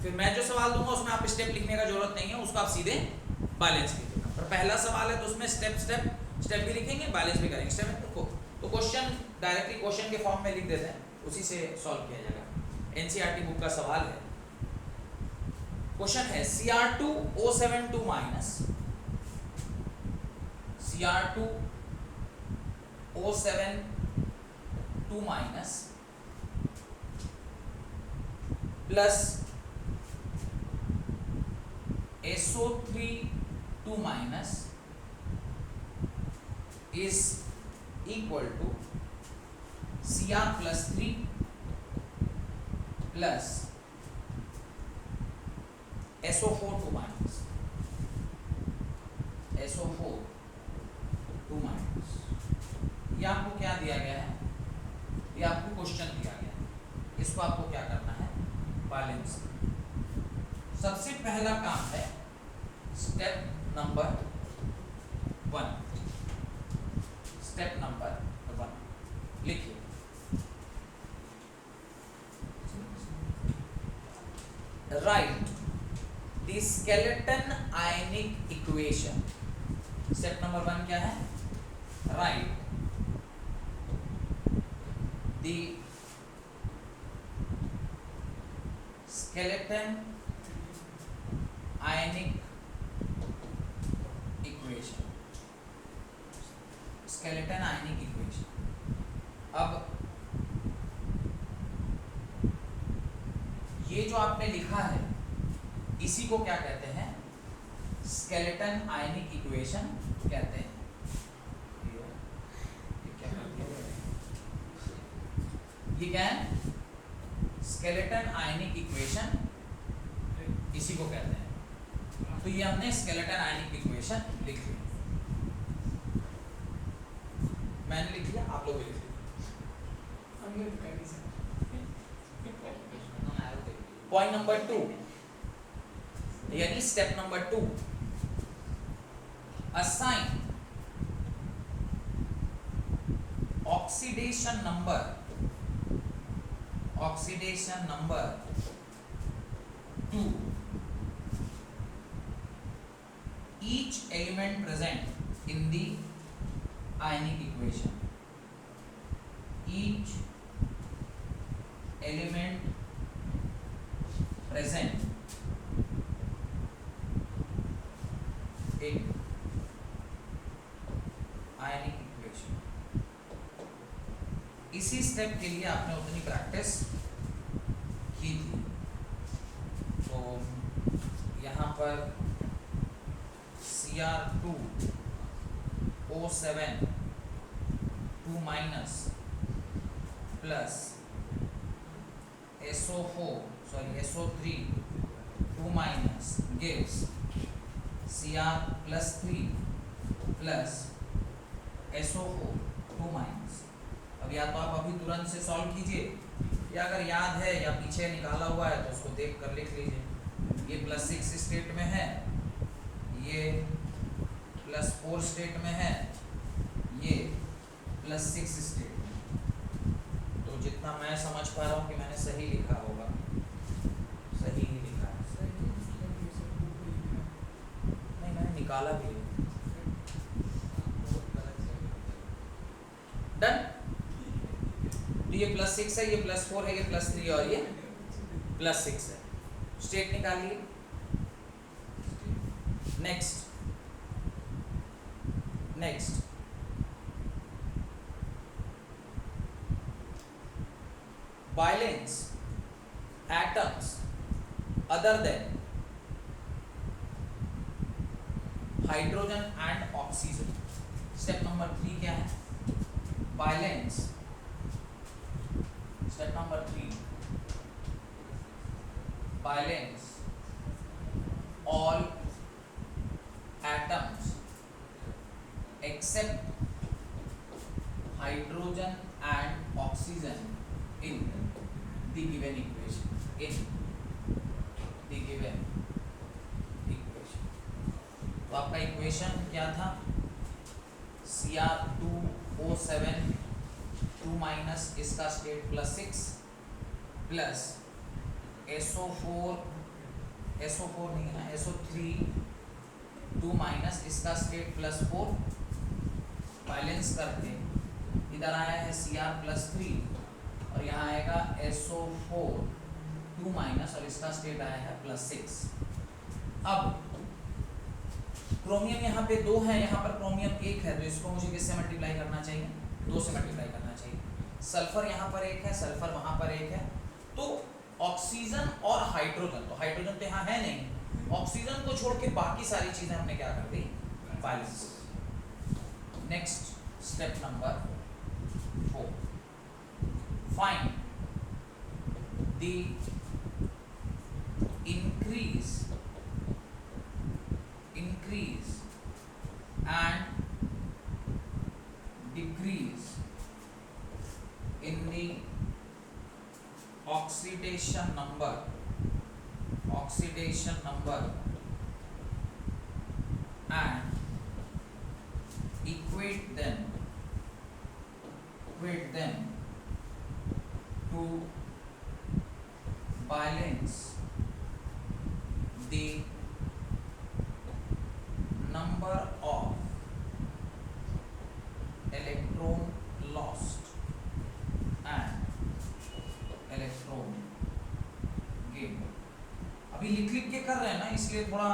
फिर मैं जो सवाल दूंगा उसमें आप स्टेप लिखने का जरूरत नहीं है, उसको आप सीधे बैलेंस कीजिएगा. पर पहला सवाल है तो उसमें स्टेप भी लिखेंगे, बैलेंस भी करेंगे. स्टेप को तो क्वेश्चन डायरेक्टली क्वेश्चन के फॉर्म में लिख देते हैं, उसी से सॉल्व किया जाएगा. एनसीईआरटी बुक का सवाल है. क्वेश्चन है Cr2O72 minus Cr2O72 minus plus SO32 minus is equal to Cr plus 3 plus SO42 minus. SO4 2 minus. ये आपको क्या दिया गया है, ये आपको क्वेश्चन दिया गया है, इसको आपको क्या करना है, बैलेंस। सबसे पहला काम है स्टेप नंबर 1, स्टेप नंबर 1 लिखिए। Right the skeleton ionic equation. Step number 1 क्या है, right the skeleton ionic equation, skeleton ionic equation. अब ये जो आपने लिखा है इसी को क्या कहते हैं, स्केलेटन आयनिक इक्वेशन कहते हैं। ये क्या है, स्केलेटन आयनिक इक्वेशन, इसी को कहते हैं। तो ये हमने स्केलेटन आयनिक इक्वेशन लिख ली, मैंने लिख लिया, आप लोग भी लिख लिया। पॉइंट नंबर 2 यानी step number 2, assign oxidation number two each element present in the ionic equation, each element present in ionic equation। इसी स्टेप के लिए आपने उतनी प्रैक्टिस की थी। तो यहाँ पर Cr2O7 2 minus plus SO3 2 minus gives Cr plus 3 plus SO4 2 minus. अब या तो आप अभी तुरंत से सॉल्व कीजिए, या अगर याद है या पीछे निकाला हुआ है तो उसको देख कर लिख लीजिए। ये +6 स्टेट में है, ये +4 स्टेट में है, ये +6 स्टेट में। तो जितना मैं समझ पा रहा हूँ कि मैंने सही लिखा होगा, सही ही लिखा है। नहीं, मैंने निकाला भी है। डन। तो ये +6 है, ये +4 है, ये +3 और ये +6 है। स्टेट निकालिए। Next valence atoms other than hydrogen and oxygen. Step number 3 क्या है, valence। Step number 3, valence all atoms except hydrogen and oxygen in the given equation, तो आपका इक्वेशन क्या था, Cr2O7 2 माइनस इसका स्टेट +6 प्लस SO4 नहीं है ना, SO3 2 माइनस इसका स्टेट +4, बैलेंस करके इधर आया है Cr+3 और यहाँ आएगा SO4 2 माइनस और इसका स्टेट आया है +6। अब क्रोमियम यहाँ पे 2 है, यहाँ पर क्रोमियम 1 है, तो इसको मुझे किससे मल्टीप्लाई करना चाहिए, 2 से मल्टीप्लाई करना चाहिए। सल्फर यहाँ पर 1 है, सल्फर वहाँ पर 1 है, तो ऑक्सीजन और हाइड्रोजन, तो हाइड्रोजन तो यहाँ है नहीं, ऑक्सीजन को छोड़ के बाकी सारी चीजें हमने क्या कर दी, balance. Next step number 4, find the increase in the oxidation number and equate them to balance the number of electron lost and electron gained। अभी लिख के कर रहे हैं ना, इसलिए थोड़ा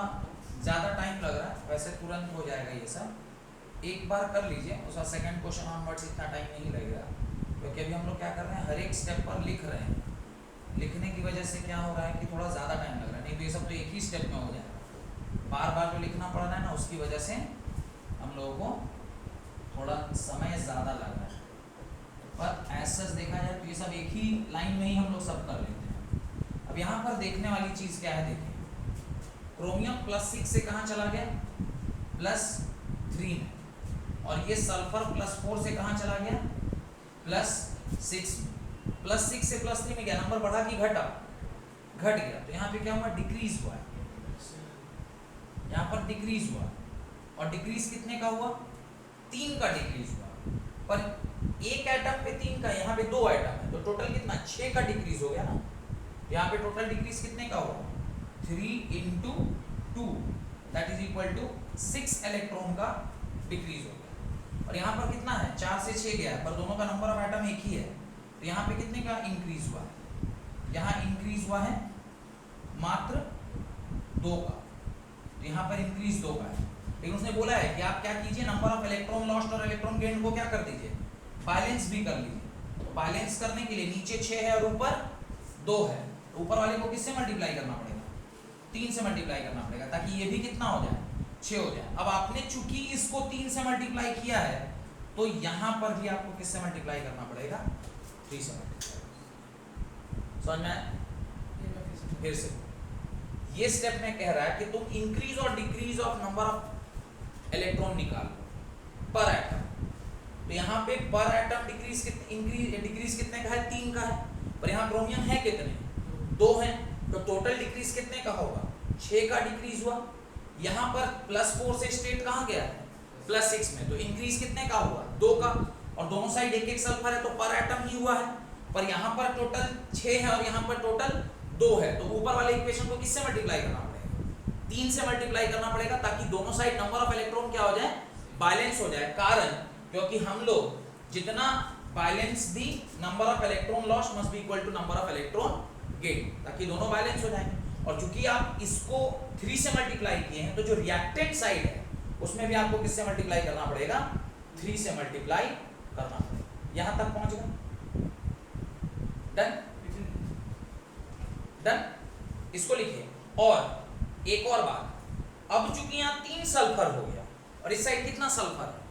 ज़्यादा टाइम लग रहा है, वैसे तुरंत हो जाएगा ये सब। एक बार कर लीजिए, उसका सेकंड क्वेश्चन ऑनवर्ड्स इतना टाइम नहीं लगेगा, क्योंकि अभी हम लोग क्या कर रहे हैं, हर एक स्टेप पर लिख रहे हैं। लिखने की वजह से क्या हो रहा है कि थोड़ा ज़्यादा टाइम लग रहा है, नहीं तो ये सब तो एक ही स्टेप में हो जाएगा। बार बार जो लिखना पड़ रहा है ना, उसकी वजह से हम लोगों को थोड़ा समय ज़्यादा लग रहा है। पर ऐसा देखा जाए तो ये सब एक ही लाइन में ही हम लोग सब कर लेते हैं। अब यहाँ पर देखने वाली चीज़ क्या है, देखिए क्रोमियम +6 से कहाँ चला गया, +3 में, और ये सल्फर +4 से कहाँ चला गया, +6 में। +6 से +3 में गया, नंबर बढ़ा कि घटा, घट गया, तो यहाँ पे क्या हुआ, डिक्रीज हुआ है, यहाँ पर डिक्रीज हुआ, और डिक्रीज कितने का हुआ, 3 का डिक्रीज हुआ। पर एक एटम पे 3 का, यहाँ पे 2 एटम है, तो टोटल कितना, 6 का डिक्रीज हो गया ना। यहाँ पे टोटल डिक्रीज कितने का हुआ, 3 × 2 that is equal to 6 electron का डिक्रीज हो गया। और यहाँ पर कितना है, 4 से 6 गया है, पर दोनों का नंबर ऑफ एटम एक ही है, तो यहाँ पे कितने का इंक्रीज हुआ है, यहाँ इंक्रीज हुआ है मात्र 2 का, तो यहाँ पर इंक्रीज 2 का है। लेकिन उसने बोला है कि आप क्या कीजिए, नंबर ऑफ इलेक्ट्रॉन लॉस्ट और इलेक्ट्रॉन गेन को क्या कर दीजिए, बैलेंस भी कर लीजिए। तो बैलेंस करने के लिए नीचे 6 है और ऊपर 2 है, तो ऊपर वाले को किससे मल्टीप्लाई करना पड़ेगा, 3 से मल्टीप्लाई करना पड़ेगा, ताकि ये भी कितना हो जाए, 6 हो जाए। अब आपने चूंकि इसको 3 से मल्टीप्लाई किया है, तो यहाँ पर भी आपको किससे मल्टीप्लाई करना पड़ेगा, 3 से मल्टीप्लाई। समझ में आया? फिर से ये स्टेप में कह रहा है कि तुम इंक्रीज और decrease of number of electron निकालो पर एटम। तो यहाँ पे पर एटम डिक्रीज कितने का है, 3 का है, पर यहाँ क्रोमियम है कितने, 2 हैं, तो टोटल डिक्रीज कितने का होगा, 6 का डिक्रीज हुआ। यहाँ पर +4 से स्टेट कहाँ गया है, +6 में, तो इंक्रीज कितने का हुआ, 2 का, और दोनों साइड एक एक सल्फर है, तो पर एटम ही हुआ है। पर यहाँ पर टोटल 6 है और यहाँ पर टोटल 2 है, तो ऊपर वाले इक्वेशन को किससे मल्टीप्लाई करना पड़ेगा, 3 से मल्टीप्लाई करना पड़ेगा, ताकि दोनों साइड नंबर ऑफ इलेक्ट्रॉन क्या हो जाए, बैलेंस हो जाए। कारण क्योंकि हम लोग जितना बैलेंस दी, number of electron lost must be equal to number of electron gain, ताकि दोनों बैलेंस हो जाएंगे। और चूंकि आप इसको 3 से मल्टीप्लाई किए हैं, तो जो रिएक्टेंट साइड है उसमें भी आपको किससे मल्टीप्लाई करना पड़ेगा, 3 से मल्टीप्लाई करना पड़ेगा। यहां तक पहुंच गए, डन डन। इसको लिखिए। और एक और बात, अब चूंकि यहाँ 3 सल्फर हो गया और इस साइड कितना सल्फर है,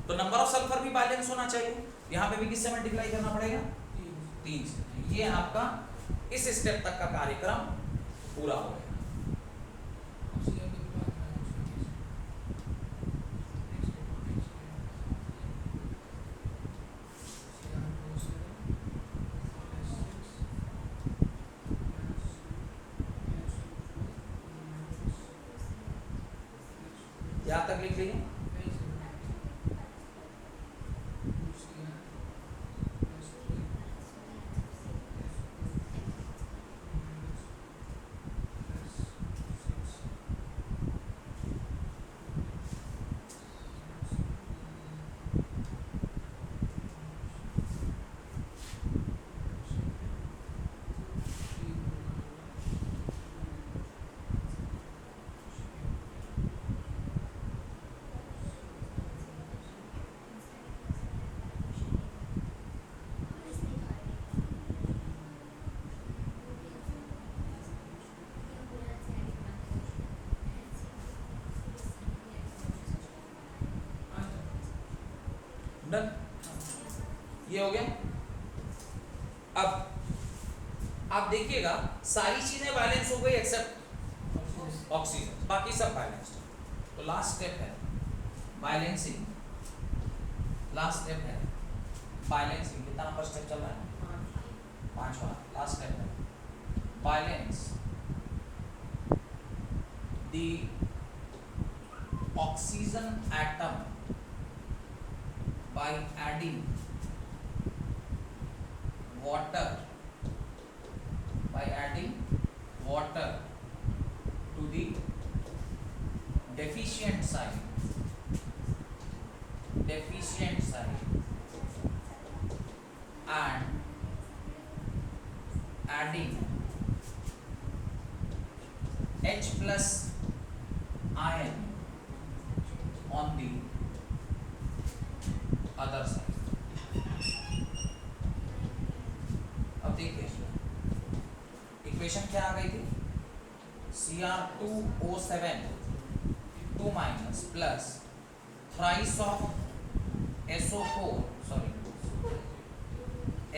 तो नंबर ऑफ सल्फर भी बैलेंस होना चाहिए, यहाँ पे भी किससे मल्टीप्लाई करना पड़ेगा, 3 से। ये आपका इस स्टेप तक का कार्यक्रम पूरा हो गया। यहाँ तक लिख लीजिए। डन, ये हो गया। अब आप देखिएगा सारी चीजें बैलेंस हो गई एक्सेप्ट ऑक्सीजन, बाकी सब बैलेंस्ड। तो लास्ट स्टेप है बैलेंसिंग, लास्ट स्टेप है बैलेंस कितना नंबर स्टेप चल रहा है? 5वां, लास्ट स्टेप है। Balance the oxygen atom by adding water to the deficient side and adding H plus ion on the other side। अब देखिए इक्वेशन क्या आ गई थी? Cr2O7 2 minus plus thrice of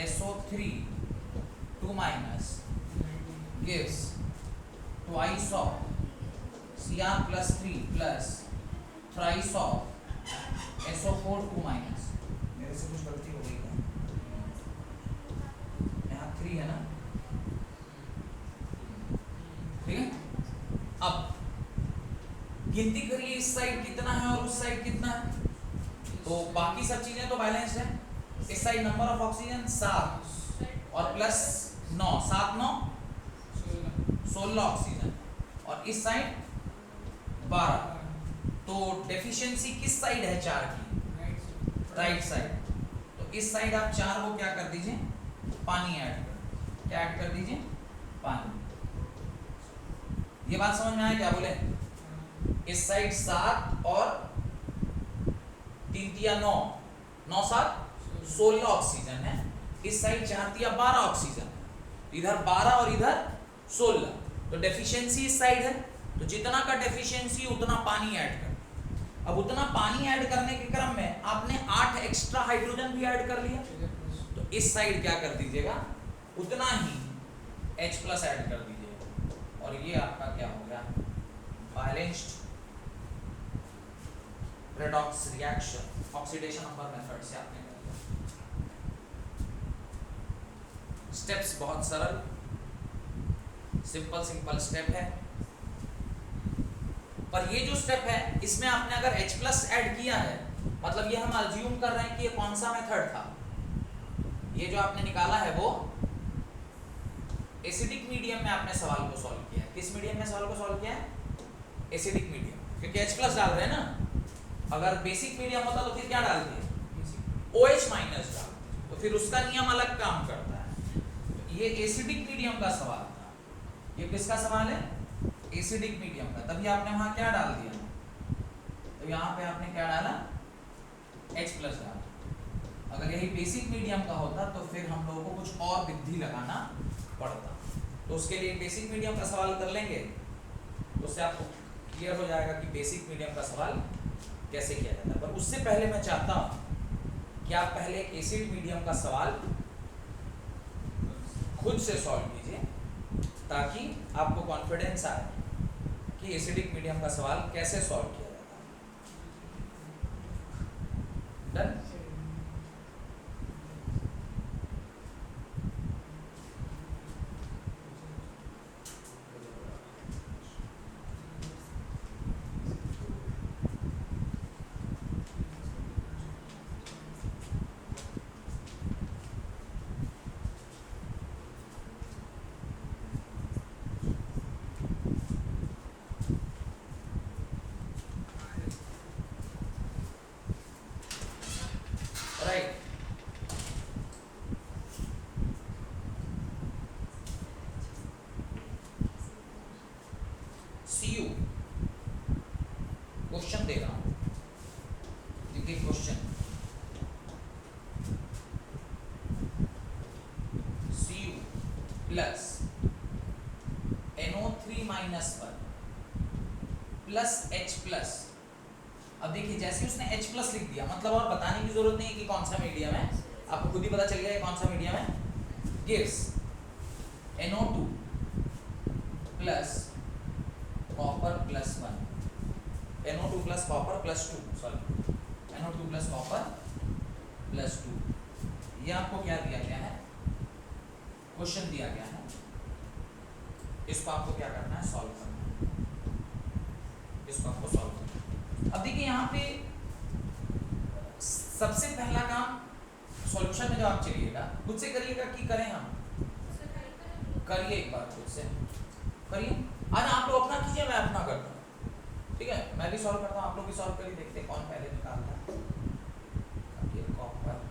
SO3 2 minus gives twice of Cr plus 3 plus thrice of SO4 2 minus। मेरे से कुछ गलती हो गई क्या? यहाँ 3 है ना? ठीक है। अब गिनती करिए इस साइड कितना है और उस साइड कितना है। तो बाकी सब चीजें तो बैलेंस्ड है। इस साइड नंबर ऑफ ऑक्सीजन 7 और प्लस 9, 7 9 16 ऑक्सीजन, और इस साइड 12। तो डेफिशिएंसी किस साइड है 4 की? Right side. तो इस साइड आप 4 को क्या कर दीजिए? पानी ऐड कर। क्या ऐड कर दीजिए? पानी। ये बात समझ में आया क्या बोले? इस साइड 7 और 3 तिया 9, 9 7 16 ऑक्सीजन है। इस साइड 4 तिया 12 ऑक्सीजन है। इधर 12 और इधर 16, तो डेफिशिएंसी इस साइड है। तो जितना का डेफिशिएंसी उतना पानी ऐड कर। अब उतना पानी ऐड करने के क्रम में आपने 8 एक्स्ट्रा हाइड्रोजन भी ऐड कर लिया, तो इस साइड क्या कर दीजिएगा? उतना ही H प्लस ऐड कर दीजिएगा, और ये आपका क्या हो गया? Balanced redox reaction oxidation number method से आपने कर दिया। स्टेप्स बहुत सरल, सिंपल स्टेप है। पर ये जो स्टेप है इसमें आपने अगर H प्लस ऐड किया है, मतलब ये हम अज्यूम कर रहे हैं कि ये कौन सा मेथड था। ये जो आपने निकाला है वो एसिडिक मीडियम में आपने सवाल को सॉल्व किया है। किस मीडियम में सवाल को सॉल्व किया है? एसिडिक मीडियम, क्योंकि H प्लस डाल रहे हैं ना। अगर बेसिक मीडियम होता तो फिर क्या डालते हैं? OH माइनस डालते, तो फिर उसका नियम अलग काम करता है। तो ये एसिडिक मीडियम का सवाल था। ये किसका सवाल है? एसिडिक मीडियम का। तभी आपने वहां क्या डाल दिया? तो यहाँ पे आपने क्या डाला? H प्लस डाला। अगर यही बेसिक मीडियम का होता तो फिर हम लोगों को कुछ और विधि लगाना पड़ता। तो उसके लिए बेसिक मीडियम का सवाल कर लेंगे, तो उससे आपको क्लियर हो जाएगा कि बेसिक मीडियम का सवाल कैसे किया जाता है। पर उससे पहले मैं चाहता हूँ कि आप पहले एक एसिड मीडियम का सवाल खुद से सॉल्व कीजिए, ताकि आपको कॉन्फिडेंस आए कि एसिडिक मीडियम का सवाल कैसे सॉल्व किया जाता है। डन? राइट। CU क्वेश्चन दे रहा हूं, देखिए question. CU plus NO3 minus 1 plus H plus. अब देखिए जैसे उसने H प्लस लिख दिया, मतलब और बताने की जरूरत नहीं है कि कौन सा मीडियम है, आपको खुद ही पता चल गया कौन सा मीडियम है। Gives NO2 plus copper plus 1, NO2 plus copper plus 2, sorry NO2 plus copper plus 2 ये आपको क्या दिया गया है, क्वेश्चन दिया गया है, इसको आपको क्या करना है, सॉल्व करना है, इसको आपको सॉल्व करना है। अब देखिए यहाँ पे सबसे पहला काम सॉल्यूशन में जब आप चलिएगा खुद से करिएगा कि करें हम, करिए एक बार खुद से करिए। आज आप लोग अपना कीजिए, मैं अपना करता हूँ, ठीक है, मैं भी सॉल्व करता हूँ, आप लोग भी सॉल्व करिए, देखते हैं कौन पहले निकालता है। अब ये कॉपर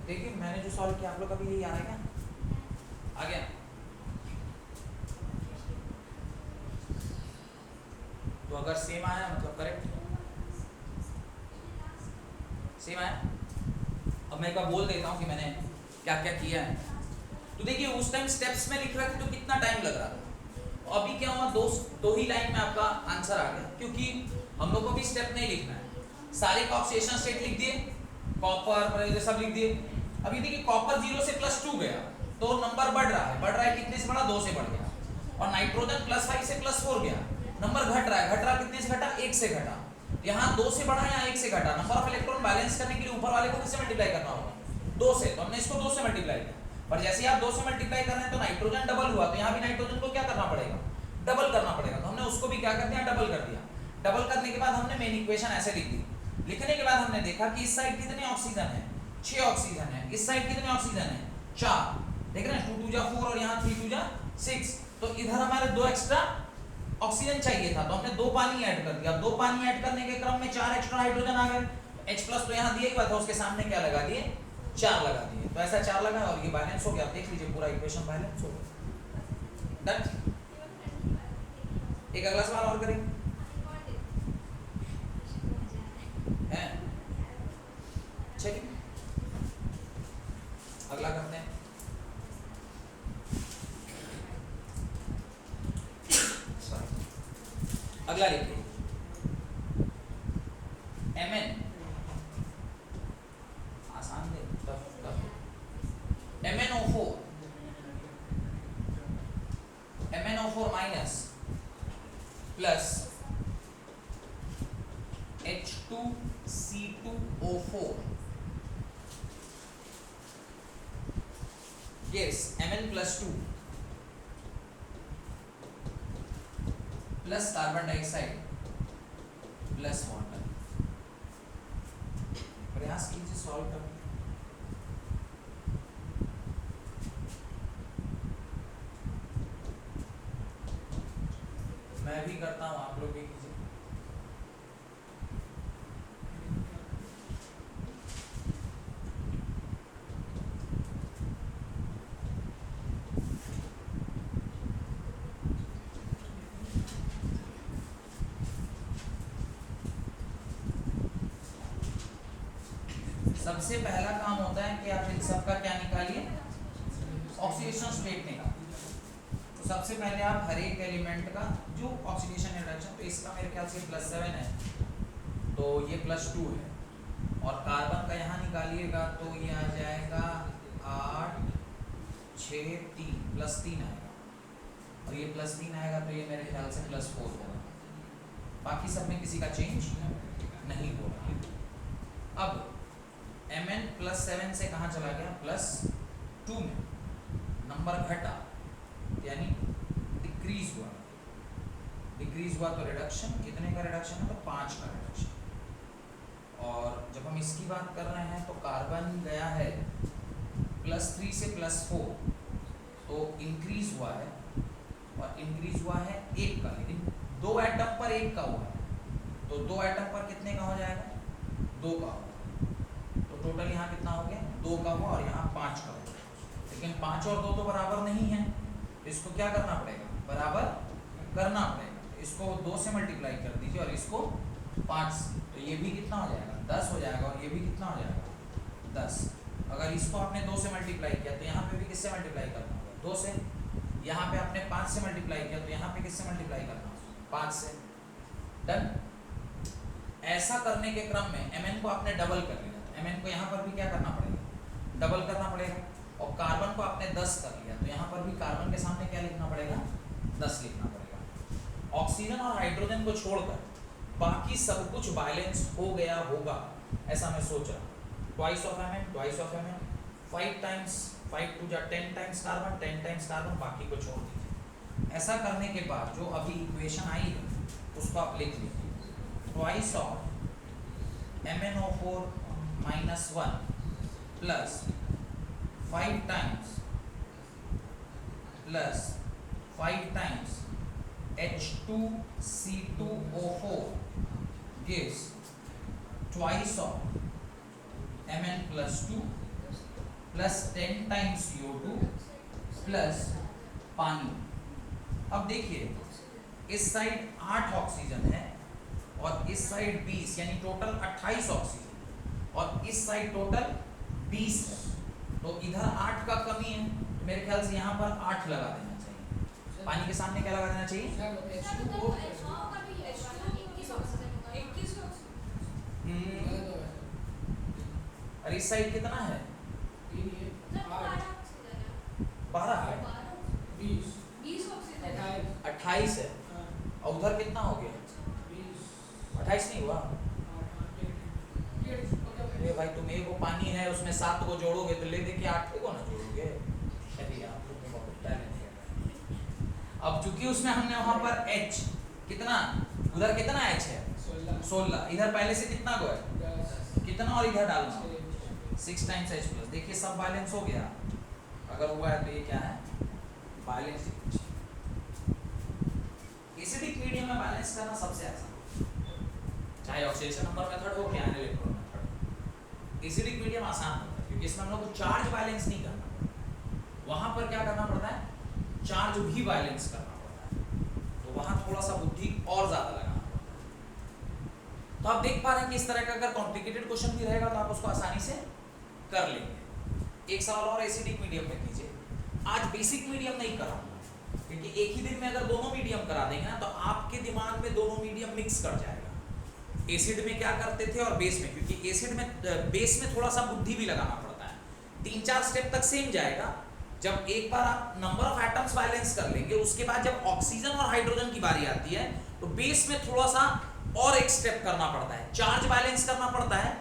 देखिए मैंने जो सॉल्व किया आप लोग का भी यही आ रहा है क्या, आ गया? तो अगर सेम आया मतलब करेक्ट, सेम आया। अब मैं एक बार बोल देता हूँ कि मैंने क्या क्या किया है। तो देखिए उस टाइम स्टेप्स में लिख रहा था तो कितना टाइम लग रहा था, अभी क्या हुआ, दो ही लाइन में आपका आंसर आ गया, क्योंकि हम लोग को भी स्टेप नहीं लिखना है, सारे का ऑक्सीडेशन स्टेट लिख दिए, कॉपर सब लिख दिए। अभी देखिए कॉपर 0 से +2 गया तो नंबर बढ़ रहा है, कितने से बढ़ा, 2 से बढ़ गया। और नाइट्रोजन +5 से +4 गया, नंबर घट रहा है कितने से घटा, 1 से घटा। यहाँ 2 से बढ़ा, यहाँ 1 से घटा। नंबर ऑफ इलेक्ट्रॉन बैलेंस करने के लिए ऊपर वाले को किससे मल्टीप्लाई करना होगा, 2 से, तो हमने इसको 2 से मल्टीप्लाई किया। पर जैसे ही आप 2 से मल्टीप्लाई कर रहे हैं तो नाइट्रोजन डबल हुआ, तो यहाँ भी नाइट्रोजन को क्या करना पड़ेगा, डबल करना पड़ेगा। तो हमने उसको भी क्या कर दिया, डबल कर दिया। डबल करने के बाद हमने मेन इक्वेशन ऐसे लिख दी। लिखने के बाद हमने देखा कि इस साइड कितने ऑक्सीजन है, 6 ऑक्सीजन है, इस साइड कितने ऑक्सीजन है, 4, देख रहे हैं, 2 2 4 और यहाँ 3 2 6। तो इधर हमारे 2 एक्स्ट्रा ऑक्सीजन चाहिए था, तो हमने 2 पानी ऐड कर दिया। 2 पानी ऐड करने के क्रम में 4 एक्स्ट्रा हाइड्रोजन आ गए, H+ तो यहाँ दिया ही हुआ था, उसके सामने क्या लगा दिए, 4 लगा दिए। तो ऐसा 4 लगा और ये बैलेंस हो गया। आप देख लीजिए पूरा इक्वेशन बैलेंस हो गया। डन। एक अगला सवाल और करेंगे हैं, चलिए अगला करते हैं। अगला लिखिए Mn, आसान दे, MnO4 minus plus H2C2O4 gives Mn+2 plus carbon dioxide plus water. प्रयास कीजिए सॉल्व करने। मैं भी करता हूँ, आप लोग भी कीजिए। सबसे पहला काम होता है कि आप इन सब का क्या निकालिए, ऑक्सीडेशन स्टेट निकालिए। तो सबसे पहले आप हर एक एलिमेंट का जो ऑक्सीडेशन रिडक्शन, तो इसका मेरे ख्याल से +7 है, तो ये +2 है। और कार्बन का यहाँ निकालिएगा तो ये आ जाएगा 8 6 3 +3 आएगा, और ये +3 आएगा तो ये मेरे ख्याल से +4 होगा। बाकी सब में किसी का चेंज नहीं हो रहा। अब Mn +7 से कहाँ चला गया, +2 में नंबर घटा, यानी डिक्रीज हुआ। डिक्रीज हुआ तो रिडक्शन, कितने का रिडक्शन है, तो 5 का रिडक्शन। और जब हम इसकी बात कर रहे हैं तो कार्बन गया है +3 से +4, तो इंक्रीज हुआ है, और इंक्रीज हुआ है 1 का, लेकिन 2 एटम पर 1 का हुआ है, तो 2 एटम पर कितने का हो जाएगा, 2 का होगा। तो टोटल यहाँ कितना हो गया, 2 का हुआ, और यहाँ 5 का हुआ। लेकिन 5 और 2 तो बराबर नहीं है, इसको क्या करना पड़ेगा, बराबर करना पड़ेगा। इसको 2 से मल्टीप्लाई कर दीजिए और इसको 5 से, तो ये भी कितना हो जाएगा, 10 हो जाएगा, और ये भी कितना हो जाएगा, 10। अगर इसको आपने 2 से मल्टीप्लाई किया तो यहाँ पे भी किससे मल्टीप्लाई करना होगा, 2 से। यहाँ पे आपने 5 से मल्टीप्लाई किया तो यहाँ पे किससे मल्टीप्लाई करना होगा, 5 से। डन। ऐसा करने के क्रम में Mn को आपने डबल कर लिया, Mn को यहाँ पर भी क्या करना पड़ेगा, डबल करना पड़ेगा। और कार्बन को आपने 10 कर लिया, तो यहाँ पर भी कार्बन के सामने क्या लिखना पड़ेगा, 10 लिखना पड़ेगा। ऑक्सीजन और हाइड्रोजन को छोड़कर बाकी सब कुछ बैलेंस हो गया होगा, ऐसा मैं सोच रहा हूँ। Twice of Mn, twice of Mn, 5 times 5 2 जा 10 टाइम्स कार्बन, 10 टाइम्स कार्बन, बाकी को छोड़ दीजिए। ऐसा करने के बाद जो अभी इक्वेशन आई है उसको आप लिख लीजिए, twice of MnO4 -1 plus 5 times H2C2O4 gives twice of Mn +2 plus 10 times CO2 plus पानी। अब देखिए इस साइड 8 ऑक्सीजन है और इस साइड 20, यानी टोटल 28 ऑक्सीजन, और इस साइड टोटल 20 है। तो इधर 8 का कमी है, तो मेरे ख्याल से यहाँ पर 8 लगा देना चाहिए। पानी के सामने क्या लगा देना चाहिए, और इस साइड कितना है, 12 है, 28 है, और उधर कितना हो गया, 28 नहीं हुआ। अरे भाई तुम एक वो पानी है उसमें 7 को जोड़ोगे तो ले दे के 8 को ना जोड़ोगे। अरे आप लोग में बहुत टैलेंट है। अब चूंकि उसमें हमने वहां पर H कितना, उधर कितना H है, 16, इधर पहले से कितना को है, कितना, और इधर डालना 6 टाइम्स H प्लस। देखिए सब बैलेंस हो गया, अगर हुआ है तो ये क्या है, बैलेंस। एसिडिक मीडियम में बैलेंस करना सबसे आसान, चाहे ऑक्सीडेशन नंबर मेथड हो या इलेक्ट्रॉन मेथड। एसिडिक मीडियम आसान होता है क्योंकि इसमें हम लोग को चार्ज बैलेंस नहीं करना पड़ता, वहां पर क्या करना पड़ता है, चार्ज भी बैलेंस करना पड़ता है, तो वहां थोड़ा सा बुद्धि और ज्यादा लगाना पड़ता है। तो आप देख पा रहे हैं कि इस तरह का अगर कॉम्प्लिकेटेड क्वेश्चन भी रहेगा तो आप उसको आसानी से कर लेंगे। एक सवाल और एसिडिक मीडियम में कीजिए। आज बेसिक मीडियम नहीं कराऊंगा क्योंकि एक ही दिन में अगर दोनों मीडियम करा देंगे ना तो आपके दिमाग में दोनों मीडियम मिक्स कर जाएगा। एसिड में क्या करते थे और बेस में, क्योंकि एसिड में बेस में थोड़ा सा बुद्धि भी लगाना पड़ता है, 3-4 स्टेप तक सेम जाएगा। जब एक बार आप नंबर ऑफ एटम्स बैलेंस कर लेंगे, उसके बाद जब ऑक्सीजन और हाइड्रोजन की बारी आती है तो बेस में थोड़ा सा और एक स्टेप करना पड़ता है, चार्ज बैलेंस करना पड़ता है,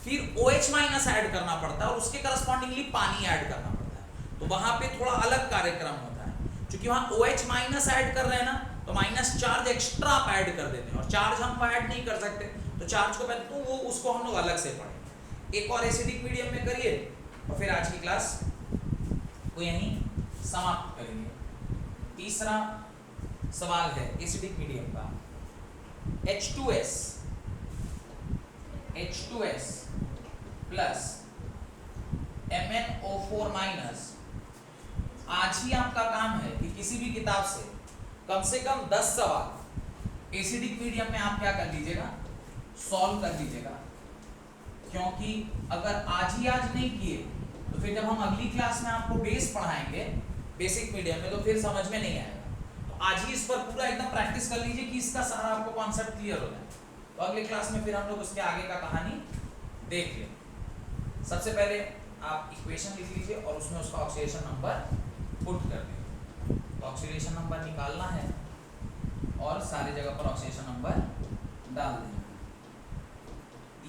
फिर OH- ऐड करना पड़ता है और उसके करस्पॉन्डिंगली पानी ऐड करना पड़ता है। तो वहां पे थोड़ा अलग कार्यक्रम होता है, क्योंकि वहां OH- ऐड कर रहे हैं ना, तो माइनस चार्ज एक्स्ट्रा आप ऐड कर देते हैं, और चार्ज हम ऐड नहीं कर सकते तो चार्ज को पहले तो वो उसको हम लोग अलग से पढ़ेंगे। एक और एसिडिक मीडियम में करिए और फिर आज की क्लास को यहीं समाप्त करेंगे। तीसरा सवाल है एसिडिक मीडियम का, H2S प्लस MnO4 माइनस। आज ही आपका काम है कि किसी भी किताब से कम 10 सवाल एसिडिक मीडियम में आप क्या कर लीजिएगा, सॉल्व कर लीजिएगा, क्योंकि अगर आज नहीं किए तो फिर जब हम अगली क्लास में आपको बेस पढ़ाएंगे बेसिक मीडियम में तो फिर समझ में नहीं आएगा। तो आज ही इस पर पूरा एकदम प्रैक्टिस कर लीजिए कि इसका सारा आपको कॉन्सेप्ट क्लियर हो जाए, तो अगली क्लास में फिर हम लोग उसके आगे का कहानी देख लें। सबसे पहले आप इक्वेशन लिख लीजिए और उसमें उसका ऑक्सीडेशन नंबर पुट कर दें। तो ऑक्सीडेशन नंबर निकालना है और सारी जगह पर ऑक्सीडेशन नंबर डाल देना।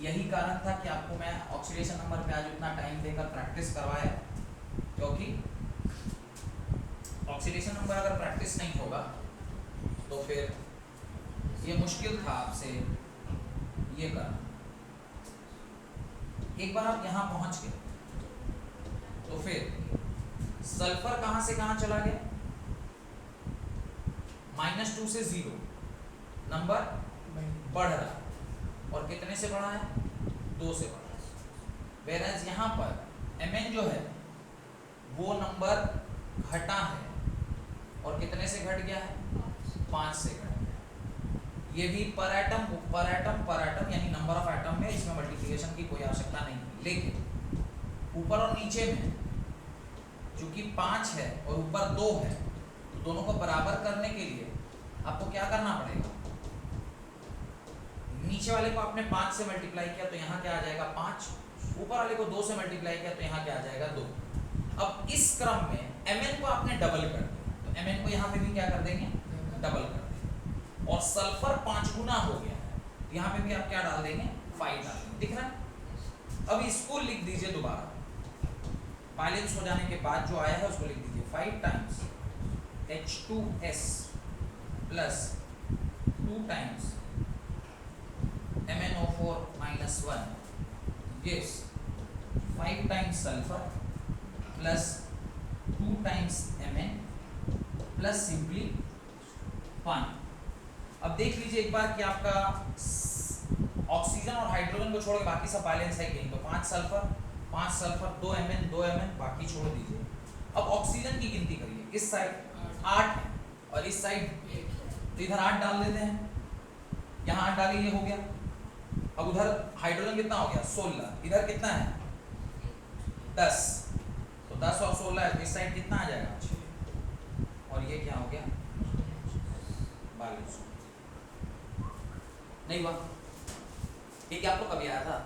यही कारण था कि आपको मैं ऑक्सीडेशन नंबर पे आज उतना टाइम देकर प्रैक्टिस करवाया, क्योंकि ऑक्सीडेशन नंबर अगर प्रैक्टिस नहीं होगा तो फिर ये मुश्किल था आपसे ये करना। एक बार आप यहाँ पहुंच गए तो फिर सल्फर कहां से कहां चला गया, -2 से 0 नंबर बढ़ रहा, और कितने से बढ़ा है, 2 से बढ़ा है। वेराज यहाँ पर Mn जो है वो नंबर घटा है और कितने से घट गया है, 5 से घट गया। ये भी पर एटम यानी नंबर ऑफ एटम में, इसमें मल्टीप्लिकेशन की कोई आवश्यकता नहीं है। लेकिन ऊपर और नीचे में चूंकि 5 है और ऊपर 2 है तो दोनों को बराबर करने के लिए आपको क्या करना पड़ेगा, नीचे वाले को आपने 5 से मल्टीप्लाई किया तो यहाँ क्या आ जाएगा 5, ऊपर वाले को 2 से मल्टीप्लाई किया तो यहाँ क्या आ जाएगा 2। अब इस क्रम में Mn को आपने डबल कर दिया तो Mn को यहाँ पे भी क्या कर देंगे, डबल कर देंगे, और सल्फर 5 गुना हो गया है, यहाँ पे भी आप क्या डाल देंगे, 5 डाल देंगे। दिख रहा है? अब इसको लिख दीजिए दोबारा, बैलेंस हो जाने के बाद जो आया है उसको लिख दीजिए, 5 times H2S plus 2 times MnO4 minus 1 gives 5 times sulfur plus 2 times Mn plus simply 1। अब देख लीजिए एक बार कि आपका ऑक्सीजन और हाइड्रोजन को छोड़ के बाकी सब बैलेंस है कि नहीं। तो 5 सल्फर 2 Mn बाकी छोड़ दीजिए। अब ऑक्सीजन की गिनती करिए, इस साइड 8 है और इस साइड तो इधर 8 डाल देते हैं, यहाँ 8 डालिए, ये हो गया। अब उधर हाइड्रोजन कितना हो गया, 16, इधर कितना है 10, तो 10 और 16 है तो इस साइड कितना आ जाएगा 6, और ये क्या हो गया 42। नहीं हुआ, ये क्या आपको कभी आया था,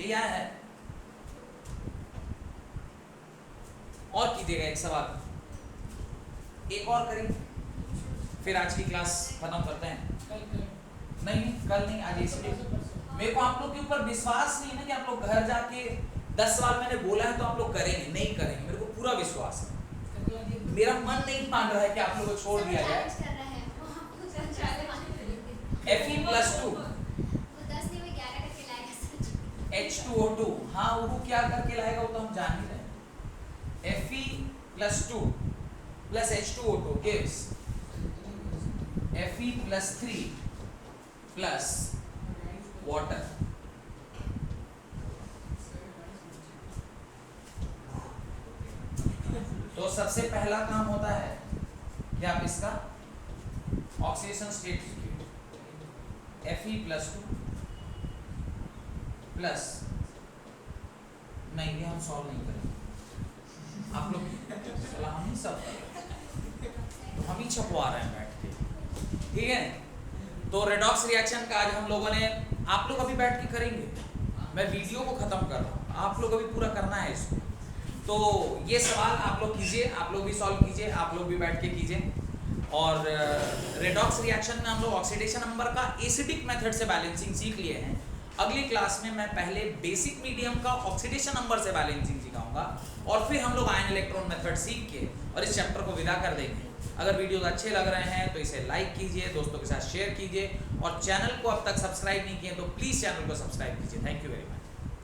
ये आया है। और कीजिएगा एक सवाल, एक और करें फिर आज की क्लास खत्म करते हैं। नहीं कल नहीं, आज इसलिए मेरे को आप लोग के ऊपर विश्वास नहीं है ना कि आप लोग घर जाके 10 सवाल मैंने बोला है तो आप लोग करेंगे, नहीं करेंगे, मेरे को पूरा विश्वास है। मेरा मन नहीं मान रहा है कि आप लोगों को छोड़ दिया जाए। Fe+2 H2O2, हाँ वो क्या करके लाएगा वो तो हम जान ही रहे हैं। Fe+2 plus H2O2 gives Fe+3 plus water। तो सबसे पहला काम होता है कि आप इसका ऑक्सीडेशन स्टेट लिखिए, Fe+2 प्लस, नहीं ये हम सॉल्व नहीं करेंगे, आप लोग सलाह हम ही सब तो हम ही छपवा रहे हैं बैठ के, ठीक है। तो रेडॉक्स रिएक्शन का आज हम लोगों ने, आप लोग अभी बैठ के करेंगे, मैं वीडियो को खत्म कर रहा हूँ, आप लोग अभी पूरा करना है इसको। तो ये सवाल आप लोग कीजिए, आप लोग भी सॉल्व कीजिए, आप लोग भी बैठ के कीजिए। और रेडॉक्स रिएक्शन में हम लोग ऑक्सीडेशन नंबर का एसिडिक मेथड से बैलेंसिंग सीख लिए हैं। अगली क्लास में मैं पहले बेसिक मीडियम का ऑक्सीडेशन नंबर से बैलेंसिंग सिखाऊंगा और फिर हम लोग आयन इलेक्ट्रॉन मेथड सीख के और इस चैप्टर को विदा कर देंगे। अगर वीडियोस अच्छे लग रहे हैं तो इसे लाइक कीजिए, दोस्तों के साथ शेयर कीजिए, और चैनल को अब तक सब्सक्राइब नहीं किए तो प्लीज़ चैनल को सब्सक्राइब कीजिए। Thank you very much.